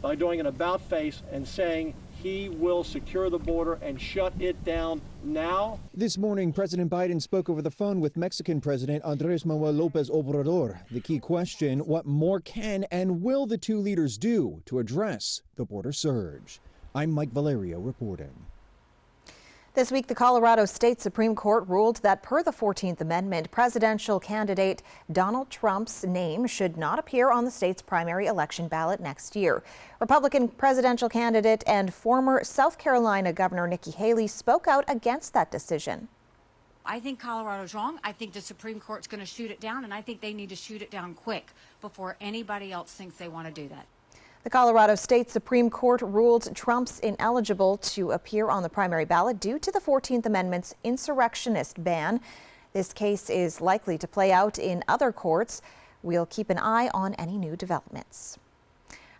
[SPEAKER 6] by doing an about-face and saying he will secure the border and shut it down now.
[SPEAKER 5] This morning, President Biden spoke over the phone with Mexican President Andrés Manuel López Obrador. The key question, what more can and will the two leaders do to address the border surge? I'm Mike Valerio reporting.
[SPEAKER 1] This week, the Colorado State Supreme Court ruled that per the 14th Amendment, presidential candidate Donald Trump's name should not appear on the state's primary election ballot next year. Republican presidential candidate and former South Carolina Governor Nikki Haley spoke out against that decision.
[SPEAKER 8] I think Colorado's wrong. I think the Supreme Court's going to shoot it down, and I think they need to shoot it down quick before anybody else thinks they want to do that.
[SPEAKER 1] The Colorado State Supreme Court ruled Trump's ineligible to appear on the primary ballot due to the 14th Amendment's insurrectionist ban. This case is likely to play out in other courts. We'll keep an eye on any new developments.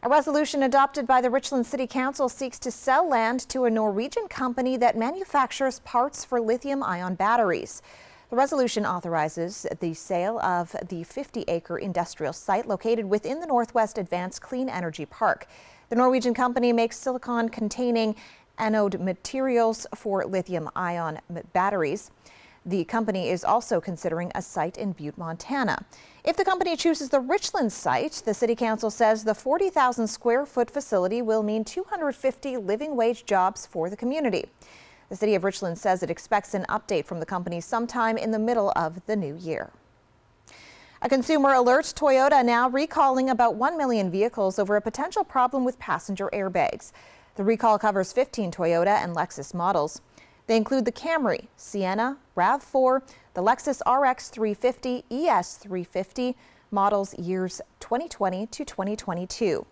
[SPEAKER 1] A resolution adopted by the Richland City Council seeks to sell land to a Norwegian company that manufactures parts for lithium-ion batteries. The resolution authorizes the sale of the 50-acre industrial site located within the Northwest Advanced Clean Energy Park. The Norwegian company makes silicon-containing anode materials for lithium-ion batteries. The company is also considering a site in Butte, Montana. If the company chooses the Richland site, the City Council says the 40,000 square foot facility will mean 250 living wage jobs for the community. The City of Richland says it expects an update from the company sometime in the middle of the new year. A consumer alert, Toyota now recalling about 1 million vehicles over a potential problem with passenger airbags. The recall covers 15 Toyota and Lexus models. They include the Camry, Sienna, RAV4, the Lexus RX 350, ES 350, models years 2020 to 2022.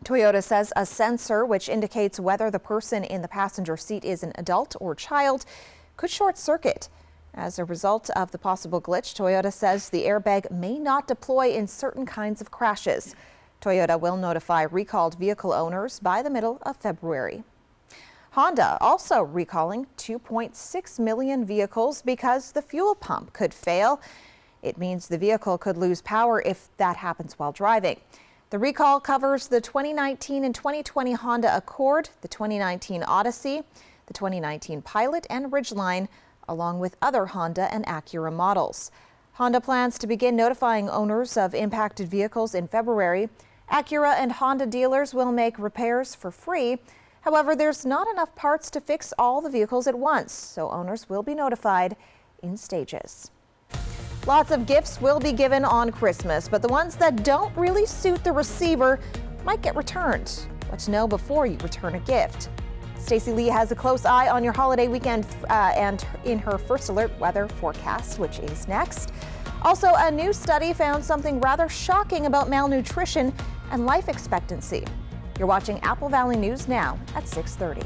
[SPEAKER 1] Toyota says a sensor which indicates whether the person in the passenger seat is an adult or child could short circuit. As a result of the possible glitch, Toyota says the airbag may not deploy in certain kinds of crashes. Toyota will notify recalled vehicle owners by the middle of February. Honda also recalling 2.6 million vehicles because the fuel pump could fail. It means the vehicle could lose power if that happens while driving. The recall covers the 2019 and 2020 Honda Accord, the 2019 Odyssey, the 2019 Pilot and Ridgeline, along with other Honda and Acura models. Honda plans to begin notifying owners of impacted vehicles in February. Acura and Honda dealers will make repairs for free. However, there's not enough parts to fix all the vehicles at once, so owners will be notified in stages. Lots of gifts will be given on Christmas, but the ones that don't really suit the receiver might get returned. What to know before you return a gift. Stacey Lee has a close eye on your holiday weekend and in her First Alert weather forecast, which is next. Also, a new study found something rather shocking about malnutrition and life expectancy. You're watching Apple Valley News now at 6:30.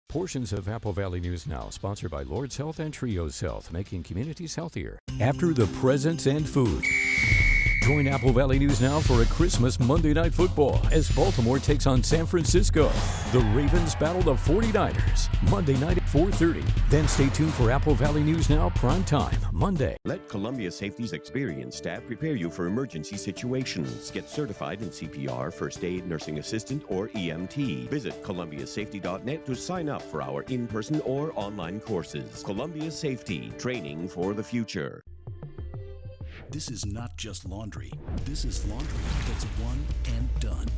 [SPEAKER 3] Portions of Apple Valley News Now, sponsored by Lord's Health and Trios Health, making communities healthier. After the presents and food, join Apple Valley News Now for a Christmas Monday Night Football as Baltimore takes on San Francisco. The Ravens battle the 49ers, Monday night at 4:30. Then stay tuned for Apple Valley News Now Prime Time, Monday.
[SPEAKER 11] Let Columbia Safety's experienced staff prepare you for emergency situations. Get certified in CPR, First Aid, Nursing Assistant, or EMT. Visit columbiasafety.net to sign up for our in-person or online courses. Columbia Safety, training for the future.
[SPEAKER 16] This is not just laundry. This is laundry that's one and done.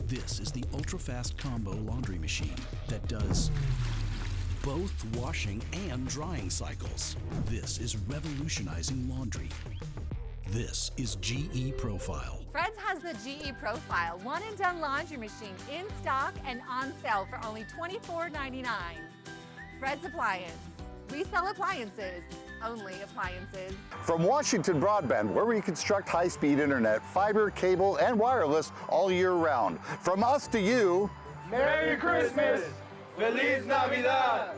[SPEAKER 16] This is the ultra-fast combo laundry machine that does both washing and drying cycles. This is revolutionizing laundry. This is GE Profile.
[SPEAKER 17] Fred's has the GE Profile one and done laundry machine in stock and on sale for only $24.99. Fred's Appliance. We sell appliances, only appliances.
[SPEAKER 18] From Washington Broadband, where we construct high-speed internet, fiber, cable, and wireless all year round. From us to you,
[SPEAKER 7] Merry Christmas! Feliz Navidad!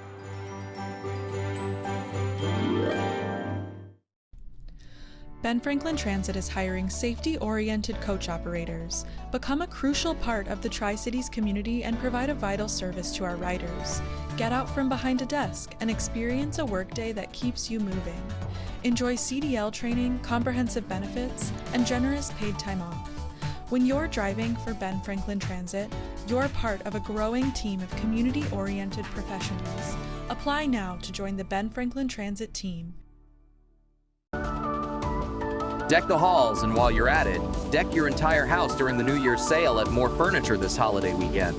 [SPEAKER 17] Ben Franklin Transit is hiring safety-oriented coach operators. Become a crucial part of the Tri-Cities community and provide a vital service to our riders. Get out from behind a desk and experience a workday that keeps you moving. Enjoy CDL training, comprehensive benefits, and generous paid time off. When you're driving for Ben Franklin Transit, you're part of a growing team of community-oriented professionals. Apply now to join the Ben Franklin Transit team.
[SPEAKER 18] Deck the halls, and while you're at it, deck your entire house during the New Year's sale at More Furniture this holiday weekend.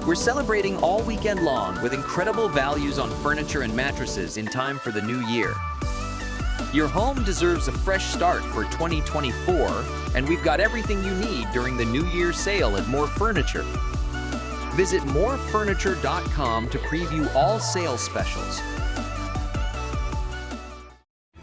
[SPEAKER 18] We're celebrating all weekend long with incredible values on furniture and mattresses in time for the new year. Your home deserves a fresh start for 2024, and we've got everything you need during the New Year's sale at More Furniture. Visit morefurniture.com to preview all sales specials.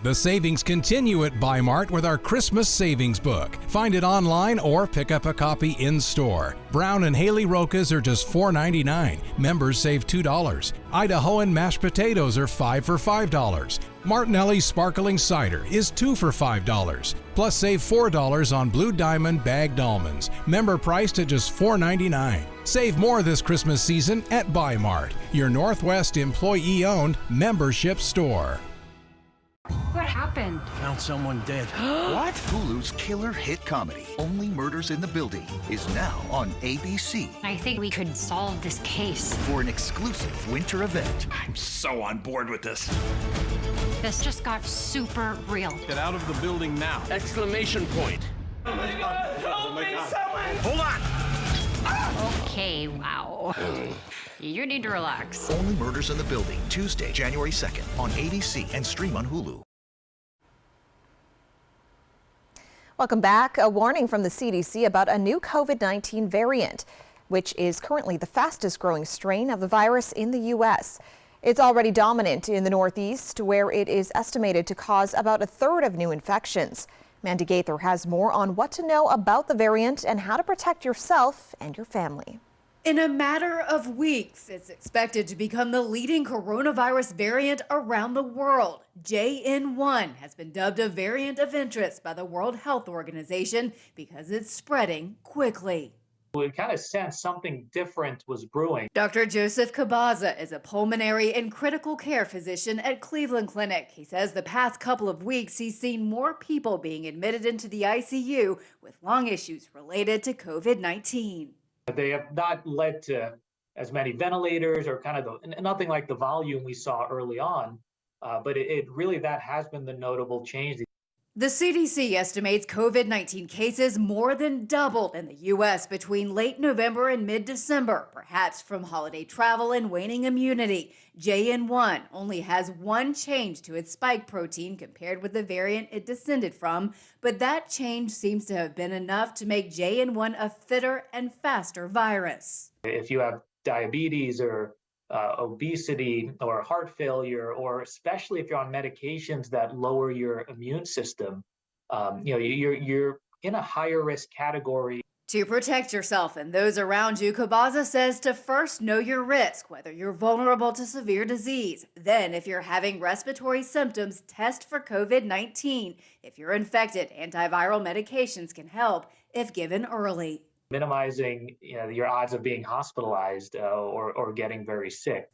[SPEAKER 19] The savings continue at Bi-Mart with our Christmas Savings Book. Find it online or pick up a copy in-store. Brown and Haley Rokas are just $4.99. Members save $2. Idahoan mashed potatoes are 5 for $5. Martinelli's Sparkling Cider is 2 for $5. Plus save $4 on Blue Diamond bagged almonds. Member priced at just $4.99. Save more this Christmas season at Bi-Mart, your Northwest employee-owned membership store.
[SPEAKER 20] What happened?
[SPEAKER 28] Found someone dead.
[SPEAKER 21] What? Hulu's killer hit comedy, Only Murders in the Building, is now on ABC.
[SPEAKER 20] I think we could solve this case.
[SPEAKER 21] For an exclusive winter event.
[SPEAKER 28] I'm so on board with this.
[SPEAKER 20] This just got super real.
[SPEAKER 28] Get out of the building now. Exclamation point.
[SPEAKER 7] Oh my God! Help me, someone!
[SPEAKER 28] Hold on!
[SPEAKER 20] Okay, wow. You need to relax.
[SPEAKER 21] Only Murders in the Building, Tuesday, January 2nd on ABC and stream on Hulu.
[SPEAKER 1] Welcome back. A warning from the CDC about a new COVID-19 variant, which is currently the fastest growing strain of the virus in the U.S. It's already dominant in the Northeast, where it is estimated to cause about a third of new infections. Mandy Gaither has more on what to know about the variant and how to protect yourself and your family.
[SPEAKER 27] In a matter of weeks, it's expected to become the leading coronavirus variant around the world. JN1 has been dubbed a variant of interest by the World Health Organization because it's spreading quickly.
[SPEAKER 28] We kind of sensed something different was brewing.
[SPEAKER 27] Dr. Joseph Cabaza is a pulmonary and critical care physician at Cleveland Clinic. He says the past couple of weeks he's seen more people being admitted into the ICU with lung issues related to COVID-19.
[SPEAKER 28] They have not led to as many ventilators or nothing like the volume we saw early on, but it really, that has been the notable change.
[SPEAKER 27] The CDC estimates COVID-19 cases more than doubled in the U.S. between late November and mid-December, perhaps from holiday travel and waning immunity. JN1 only has one change to its spike protein compared with the variant it descended from, but that change seems to have been enough to make JN1 a fitter and faster virus.
[SPEAKER 28] If you have diabetes or obesity or heart failure, or especially if you're on medications that lower your immune system, you're in a higher risk category.
[SPEAKER 27] To protect yourself and those around you, Cabaza says to first know your risk, whether you're vulnerable to severe disease. Then, if you're having respiratory symptoms, test for COVID-19. If you're infected, antiviral medications can help if given early.
[SPEAKER 28] Minimizing your odds of being hospitalized or getting very sick.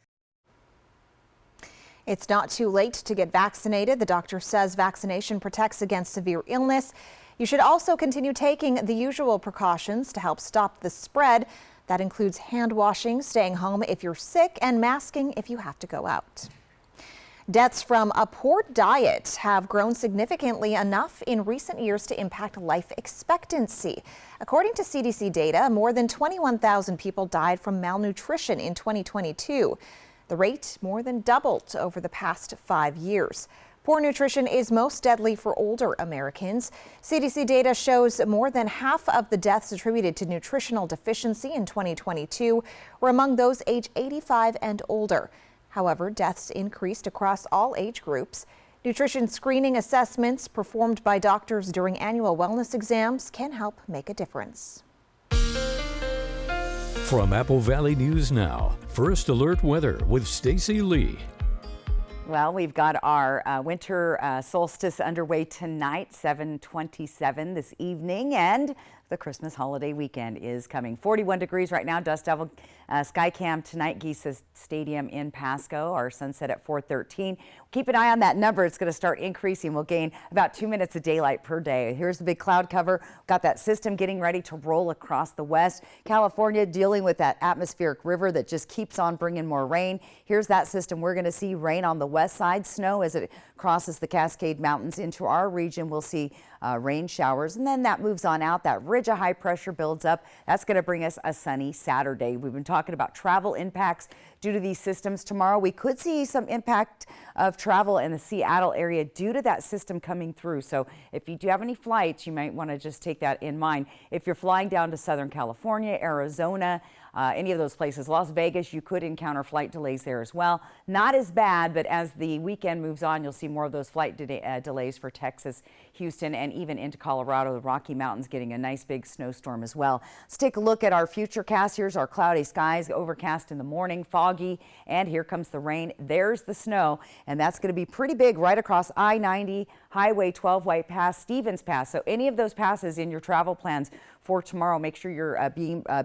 [SPEAKER 1] It's not too late to get vaccinated. The doctor says vaccination protects against severe illness. You should also continue taking the usual precautions to help stop the spread. That includes hand washing, staying home if you're sick, and masking if you have to go out. Deaths from a poor diet have grown significantly enough in recent years to impact life expectancy. According to CDC data, more than 21,000 people died from malnutrition in 2022. The rate more than doubled over the past 5 years. Poor nutrition is most deadly for older Americans. CDC data shows more than half of the deaths attributed to nutritional deficiency in 2022 were among those age 85 and older. However, deaths increased across all age groups. Nutrition screening assessments performed by doctors during annual wellness exams can help make a difference.
[SPEAKER 3] From Apple Valley News Now, First Alert Weather with Stacy Lee.
[SPEAKER 2] Well, we've got our winter solstice underway tonight, 7:27 this evening, and the Christmas holiday weekend is coming. 41 degrees right now, Dust Devil Skycam tonight, Geesa's Stadium in Pasco. Our sunset at 4:13. Keep an eye on that number. It's going to start increasing. We'll gain about 2 minutes of daylight per day. Here's the big cloud cover. Got that system getting ready to roll across the west. California dealing with that atmospheric river that just keeps on bringing more rain. Here's that system. We're going to see rain on the west side, snow as it crosses the Cascade Mountains into our region. We'll see rain showers, and then that moves on out. That ridge of high pressure builds up. That's going to bring us a sunny Saturday. We've been talking about travel impacts due to these systems. Tomorrow we could see some impact of travel in the Seattle area due to that system coming through. So if you do have any flights, you might want to just take that in mind. If you're flying down to Southern California, Arizona, any of those places, Las Vegas, you could encounter flight delays there as well. Not as bad, but as the weekend moves on, you'll see more of those flight delays for Texas, Houston, and even into Colorado. The Rocky Mountains getting a nice big snowstorm as well. Let's take a look at our futurecast. Here's our cloudy skies, overcast in the morning, foggy, and here comes the rain. There's the snow, and that's going to be pretty big right across I-90, Highway 12, White Pass, Stevens Pass. So any of those passes in your travel plans for tomorrow, make sure you're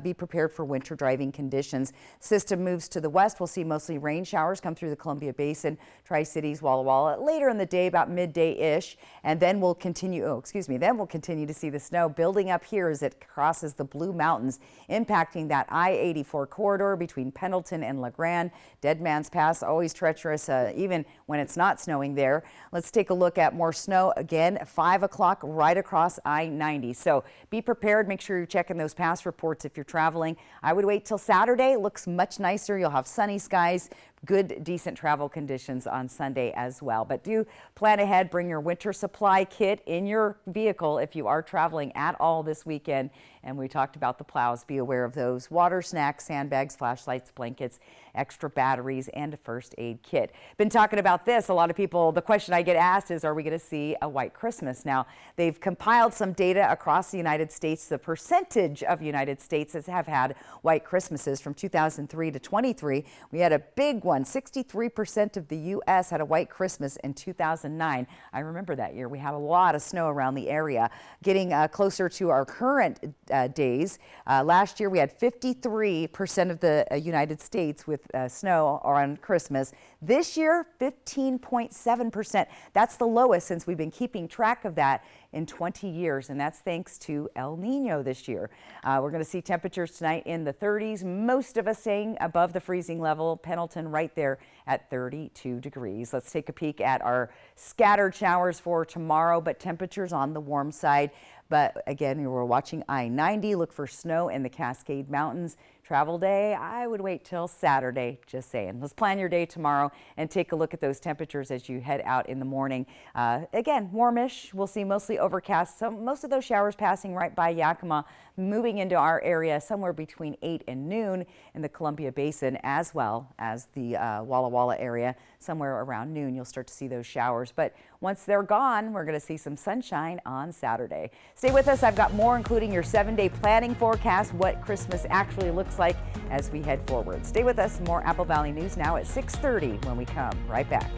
[SPEAKER 2] be prepared for winter driving conditions. System moves to the west. We'll see mostly rain showers come through the Columbia Basin, Tri-Cities, Walla Walla later in the day, about midday-ish, and then we'll continue. Then we'll continue to see the snow building up here as it crosses the Blue Mountains, impacting that I-84 corridor between Pendleton and La Grande. Dead Man's Pass, always treacherous, even when it's not snowing there. Let's take a look at more snow again. 5 o'clock right across I-90. So be prepared. Make sure you're checking those past reports if you're traveling. I would wait till Saturday. It looks much nicer. You'll have sunny skies, good, decent travel conditions on Sunday as well. But do plan ahead. Bring your winter supply kit in your vehicle if you are traveling at all this weekend. And we talked about the plows. Be aware of those. Water, snacks, sandbags, flashlights, blankets, extra batteries, and a first aid kit. Been talking about this. A lot of people, the question I get asked is, are we going to see a white Christmas? Now, they've compiled some data across the United States. The percentage of United States have had white Christmases from 2003 to 23. We had a big one. 63% of the U.S. had a white Christmas in 2009. I remember that year. We had a lot of snow around the area. Getting closer to our current days. Last year we had 53% of the United States with snow on Christmas. This year, 15.7%. That's the lowest since we've been keeping track of that in 20 years, and that's thanks to El Nino this year. We're going to see temperatures tonight in the 30s. Most of us staying above the freezing level. Pendleton right there at 32 degrees. Let's take a peek at our scattered showers for tomorrow, but temperatures on the warm side. But again, we're watching I-90. Look for snow in the Cascade Mountains. Travel day, I would wait till Saturday, just saying. Let's plan your day tomorrow and take a look at those temperatures as you head out in the morning. Again, warmish. We'll see mostly overcast. Most of those showers passing right by Yakima, moving into our area somewhere between 8 and noon in the Columbia Basin, as well as the Walla Walla area. Somewhere around noon, you'll start to see those showers. But once they're gone, we're going to see some sunshine on Saturday. Stay with us. I've got more, including your 7-day planning forecast, what Christmas actually looks like as we head forward. Stay with us. More Apple Valley News now at 6:30 when we come right back.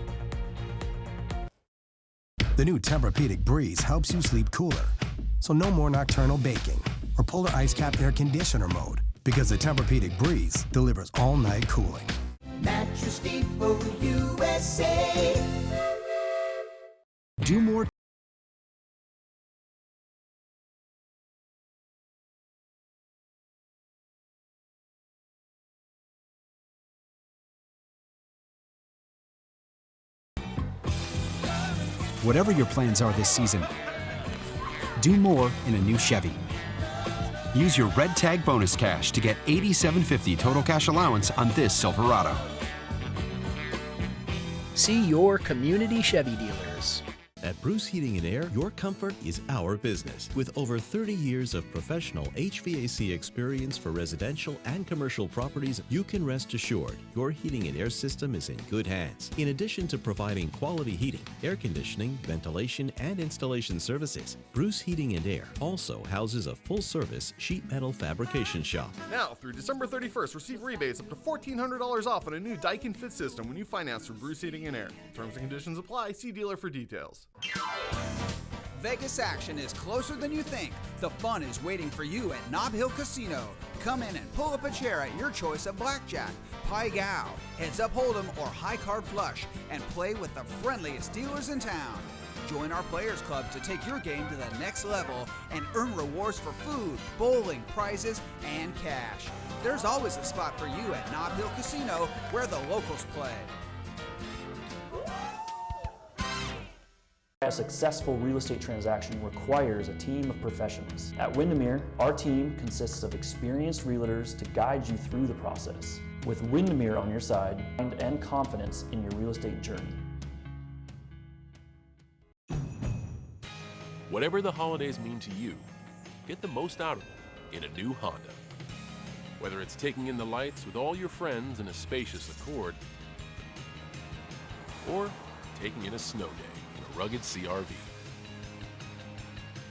[SPEAKER 9] The new Tempur-Pedic Breeze helps you sleep cooler. So no more nocturnal baking or polar ice cap air conditioner mode, because the Tempur-Pedic Breeze delivers all-night cooling.
[SPEAKER 7] Mattress Depot USA.
[SPEAKER 9] Do more
[SPEAKER 10] Whatever your plans are this season, do more in a new Chevy. Use your Red Tag bonus cash to get $87.50 total cash allowance on this Silverado.
[SPEAKER 12] See your community Chevy dealers.
[SPEAKER 13] At Bruce Heating & Air, your comfort is our business. With over 30 years of professional HVAC experience for residential and commercial properties, you can rest assured your heating and air system is in good hands. In addition to providing quality heating, air conditioning, ventilation, and installation services, Bruce Heating & Air also houses a full-service sheet metal fabrication shop.
[SPEAKER 14] Now, through December 31st, receive rebates up to $1,400 off on a new Daikin Fit system when you finance from Bruce Heating & Air. Terms and conditions apply. See dealer for details.
[SPEAKER 15] Vegas action is closer than you think. The fun is waiting for you at Nob Hill Casino. Come in and pull up a chair at your choice of blackjack, pai gow, heads up hold'em, or high card flush, and play with the friendliest dealers in town. Join our Players Club to take your game to the next level and earn rewards for food, bowling, prizes, and cash. There's always a spot for you at Nob Hill Casino where the locals play.
[SPEAKER 22] A successful real estate transaction requires a team of professionals. At Windermere, our team consists of experienced realtors to guide you through the process. With Windermere on your side and confidence in your real estate journey.
[SPEAKER 23] Whatever the holidays mean to you, get the most out of them in a new Honda. Whether it's taking in the lights with all your friends in a spacious Accord, or taking in a snow day in a rugged CRV.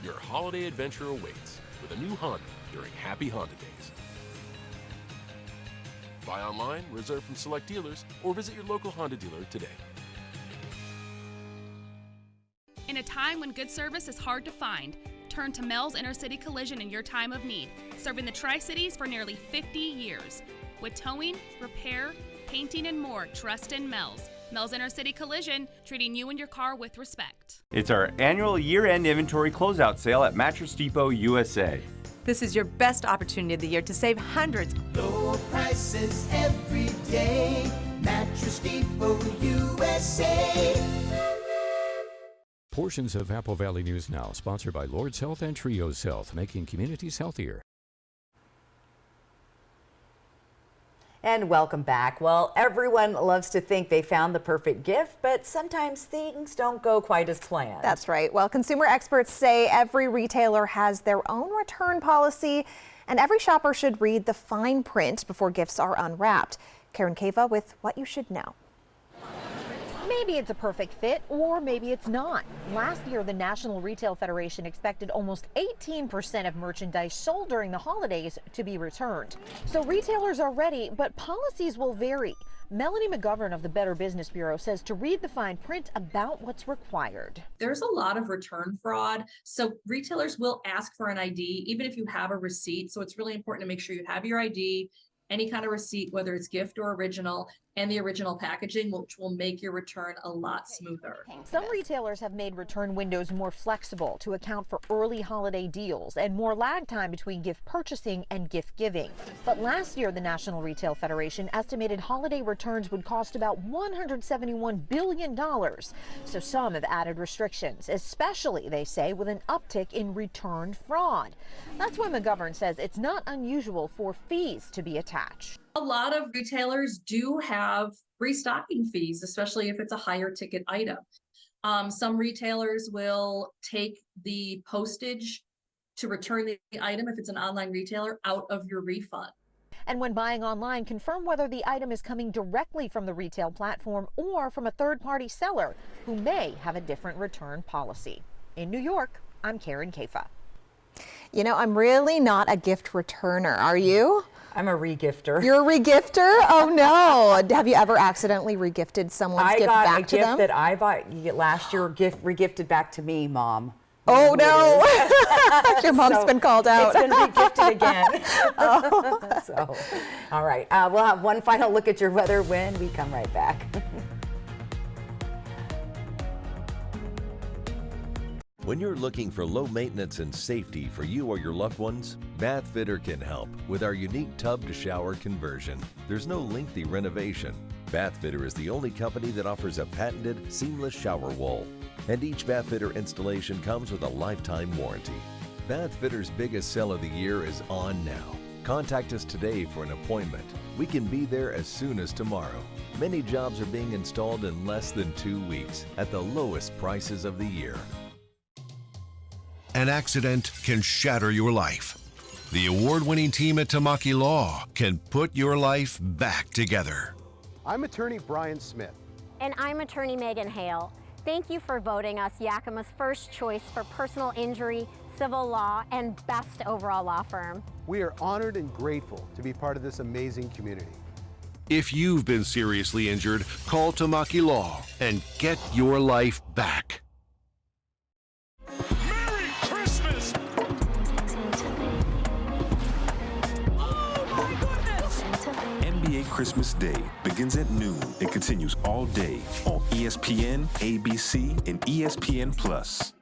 [SPEAKER 23] Your holiday adventure awaits with a new Honda during Happy Honda Days. Buy online, reserve from select dealers, or visit your local Honda dealer today.
[SPEAKER 24] In a time when good service is hard to find, turn to Mel's Intercity Collision in your time of need, serving the Tri-Cities for nearly 50 years. With towing, repair, painting, and more, trust in Mel's. Mel's Intercity Collision, treating you and your car with respect.
[SPEAKER 25] It's our annual year-end inventory closeout sale at Mattress Depot USA.
[SPEAKER 26] This is your best opportunity of the year to save hundreds.
[SPEAKER 7] Low prices every day. Mattress Depot USA.
[SPEAKER 3] Portions of Apple Valley News Now, sponsored by Lord's Health and Trios Health, making communities healthier.
[SPEAKER 2] And welcome back. Well, everyone loves to think they found the perfect gift, but sometimes things don't go quite as planned.
[SPEAKER 1] That's right. Well, consumer experts say every retailer has their own return policy, and every shopper should read the fine print before gifts are unwrapped. Karen Cava with what you should know.
[SPEAKER 29] Maybe it's a perfect fit, or maybe it's not. Last year, the National Retail Federation expected almost 18% of merchandise sold during the holidays to be returned. So retailers are ready, but policies will vary. Melanie McGovern of the Better Business Bureau says to read the fine print about what's required.
[SPEAKER 32] There's a lot of return fraud, so retailers will ask for an ID, even if you have a receipt. So it's really important to make sure you have your ID, any kind of receipt, whether it's gift or original, and the original packaging, which will make your return a lot smoother.
[SPEAKER 29] Some retailers have made return windows more flexible to account for early holiday deals and more lag time between gift purchasing and gift giving. But last year, the National Retail Federation estimated holiday returns would cost about $171 billion. So some have added restrictions, especially, they say, with an uptick in return fraud. That's why McGovern says it's not unusual for fees to be attached.
[SPEAKER 32] A lot of retailers do have restocking fees, especially if it's a higher ticket item. Some retailers will take the postage to return the item, if it's an online retailer, out of your refund.
[SPEAKER 29] And when buying online, confirm whether the item is coming directly from the retail platform or from a third-party seller who may have a different return policy. In New York, I'm Karen Caifa.
[SPEAKER 1] You know, I'm really not a gift returner. Are you?
[SPEAKER 2] I'm a regifter.
[SPEAKER 1] You're a regifter? Oh no. Have you ever accidentally regifted someone's gift back to them?
[SPEAKER 2] I got a gift that I bought last year, regifted back to me, Mom.
[SPEAKER 1] Oh no. Your mom's been called out.
[SPEAKER 2] It's been regifted again. So, all right. We'll have one final look at your weather when we come right back.
[SPEAKER 33] When you're looking for low maintenance and safety for you or your loved ones, Bathfitter can help with our unique tub to shower conversion. There's no lengthy renovation, Bathfitter is the only company that offers a patented seamless shower wall. And each Bathfitter installation comes with a lifetime warranty. Bathfitter's biggest sale of the year is on now. Contact us today for an appointment. We can be there as soon as tomorrow. Many jobs are being installed in less than 2 weeks at the lowest prices of the year.
[SPEAKER 4] An accident can shatter your life. The award-winning team at Tamaki Law can put your life back together.
[SPEAKER 5] I'm attorney Brian Smith.
[SPEAKER 6] And I'm attorney Megan Hale. Thank you for voting us Yakima's first choice for personal injury, civil law, and best overall law firm.
[SPEAKER 5] We are honored and grateful to be part of this amazing community.
[SPEAKER 4] If you've been seriously injured, call Tamaki Law and get your life back.
[SPEAKER 7] Merry Christmas!
[SPEAKER 8] NBA Christmas Day begins at noon and continues all day on ESPN, ABC, and ESPN Plus.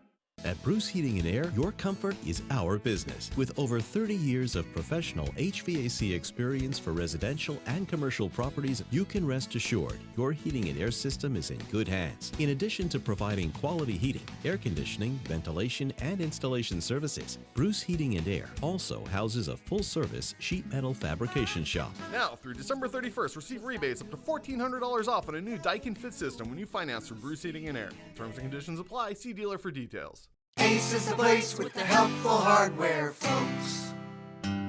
[SPEAKER 13] At Bruce Heating and Air, your comfort is our business. With over 30 years of professional HVAC experience for residential and commercial properties, you can rest assured your heating and air system is in good hands. In addition to providing quality heating, air conditioning, ventilation, and installation services, Bruce Heating and Air also houses a full-service sheet metal fabrication shop.
[SPEAKER 14] Now, through December 31st, receive rebates up to $1,400 off on a new Daikin Fit system when you finance through Bruce Heating and Air. Terms and conditions apply. See dealer for details.
[SPEAKER 7] Ace is the place with the helpful hardware, folks.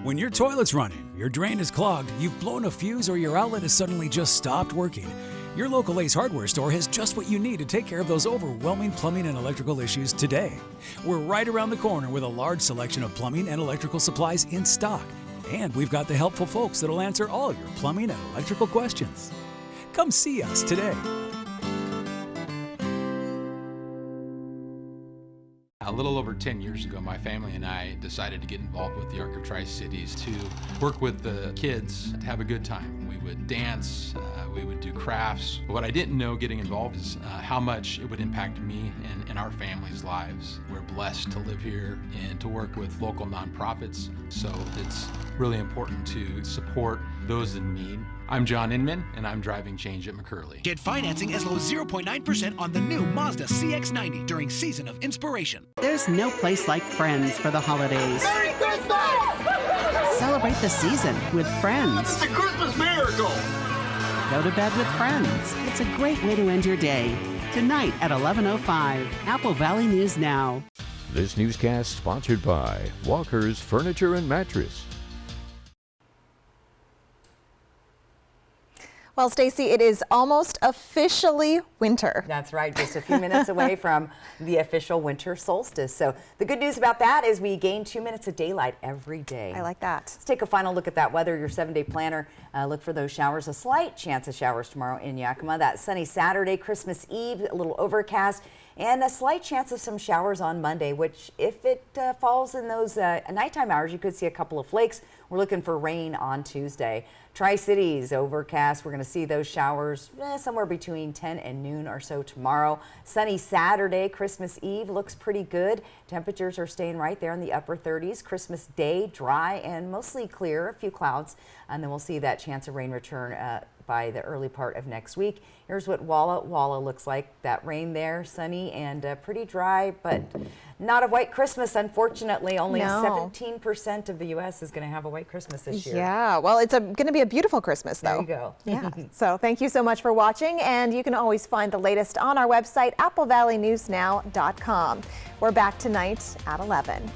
[SPEAKER 11] When your toilet's running, your drain is clogged, you've blown a fuse, or your outlet has suddenly just stopped working, your local Ace Hardware store has just what you need to take care of those overwhelming plumbing and electrical issues today. We're right around the corner with a large selection of plumbing and electrical supplies in stock. And we've got the helpful folks that'll answer all your plumbing and electrical questions. Come see us today.
[SPEAKER 16] A little over 10 years ago, my family and I decided to get involved with the Arc of Tri-Cities to work with the kids to have a good time. We would dance, we would do crafts. What I didn't know getting involved is how much it would impact me and our family's lives. We're blessed to live here and to work with local nonprofits, so it's really important to support those in need. I'm John Inman, and I'm driving change at McCurley.
[SPEAKER 17] Get financing as low as 0.9% on the new Mazda CX-90 during Season of Inspiration.
[SPEAKER 18] There's no place like Friends for the holidays.
[SPEAKER 7] Merry Christmas!
[SPEAKER 18] Celebrate the season with friends.
[SPEAKER 7] It's a Christmas miracle!
[SPEAKER 18] Go to bed with friends. It's a great way to end your day. Tonight at 11:05, Apple Valley News Now.
[SPEAKER 3] This newscast sponsored by Walker's Furniture and Mattress.
[SPEAKER 1] Well, Stacy, it is almost officially winter.
[SPEAKER 2] That's right, just a few minutes away from the official winter solstice. So the good news about that is we gain 2 minutes of daylight every day.
[SPEAKER 1] I like that.
[SPEAKER 2] Let's take a final look at that weather, your 7-day planner. Look for those showers, a slight chance of showers tomorrow in Yakima. That sunny Saturday, Christmas Eve, a little overcast, and a slight chance of some showers on Monday, which if it falls in those nighttime hours, you could see a couple of flakes. We're looking for rain on Tuesday. Tri-Cities, overcast. We're going to see those showers somewhere between 10 and noon or so tomorrow. Sunny Saturday, Christmas Eve looks pretty good. Temperatures are staying right there in the upper 30s. Christmas Day, dry and mostly clear, a few clouds. And then we'll see that chance of rain return by the early part of next week. Here's what Walla Walla looks like. That rain there, sunny and pretty dry, but not a white Christmas, unfortunately. Only 17% of the U.S. is going to have a white Christmas this year.
[SPEAKER 1] Yeah, well, it's going to be a beautiful Christmas, though.
[SPEAKER 2] There you go.
[SPEAKER 1] Yeah. So thank you so much for watching, and you can always find the latest on our website, applevalleyNewsNow.com. We're back tonight at 11.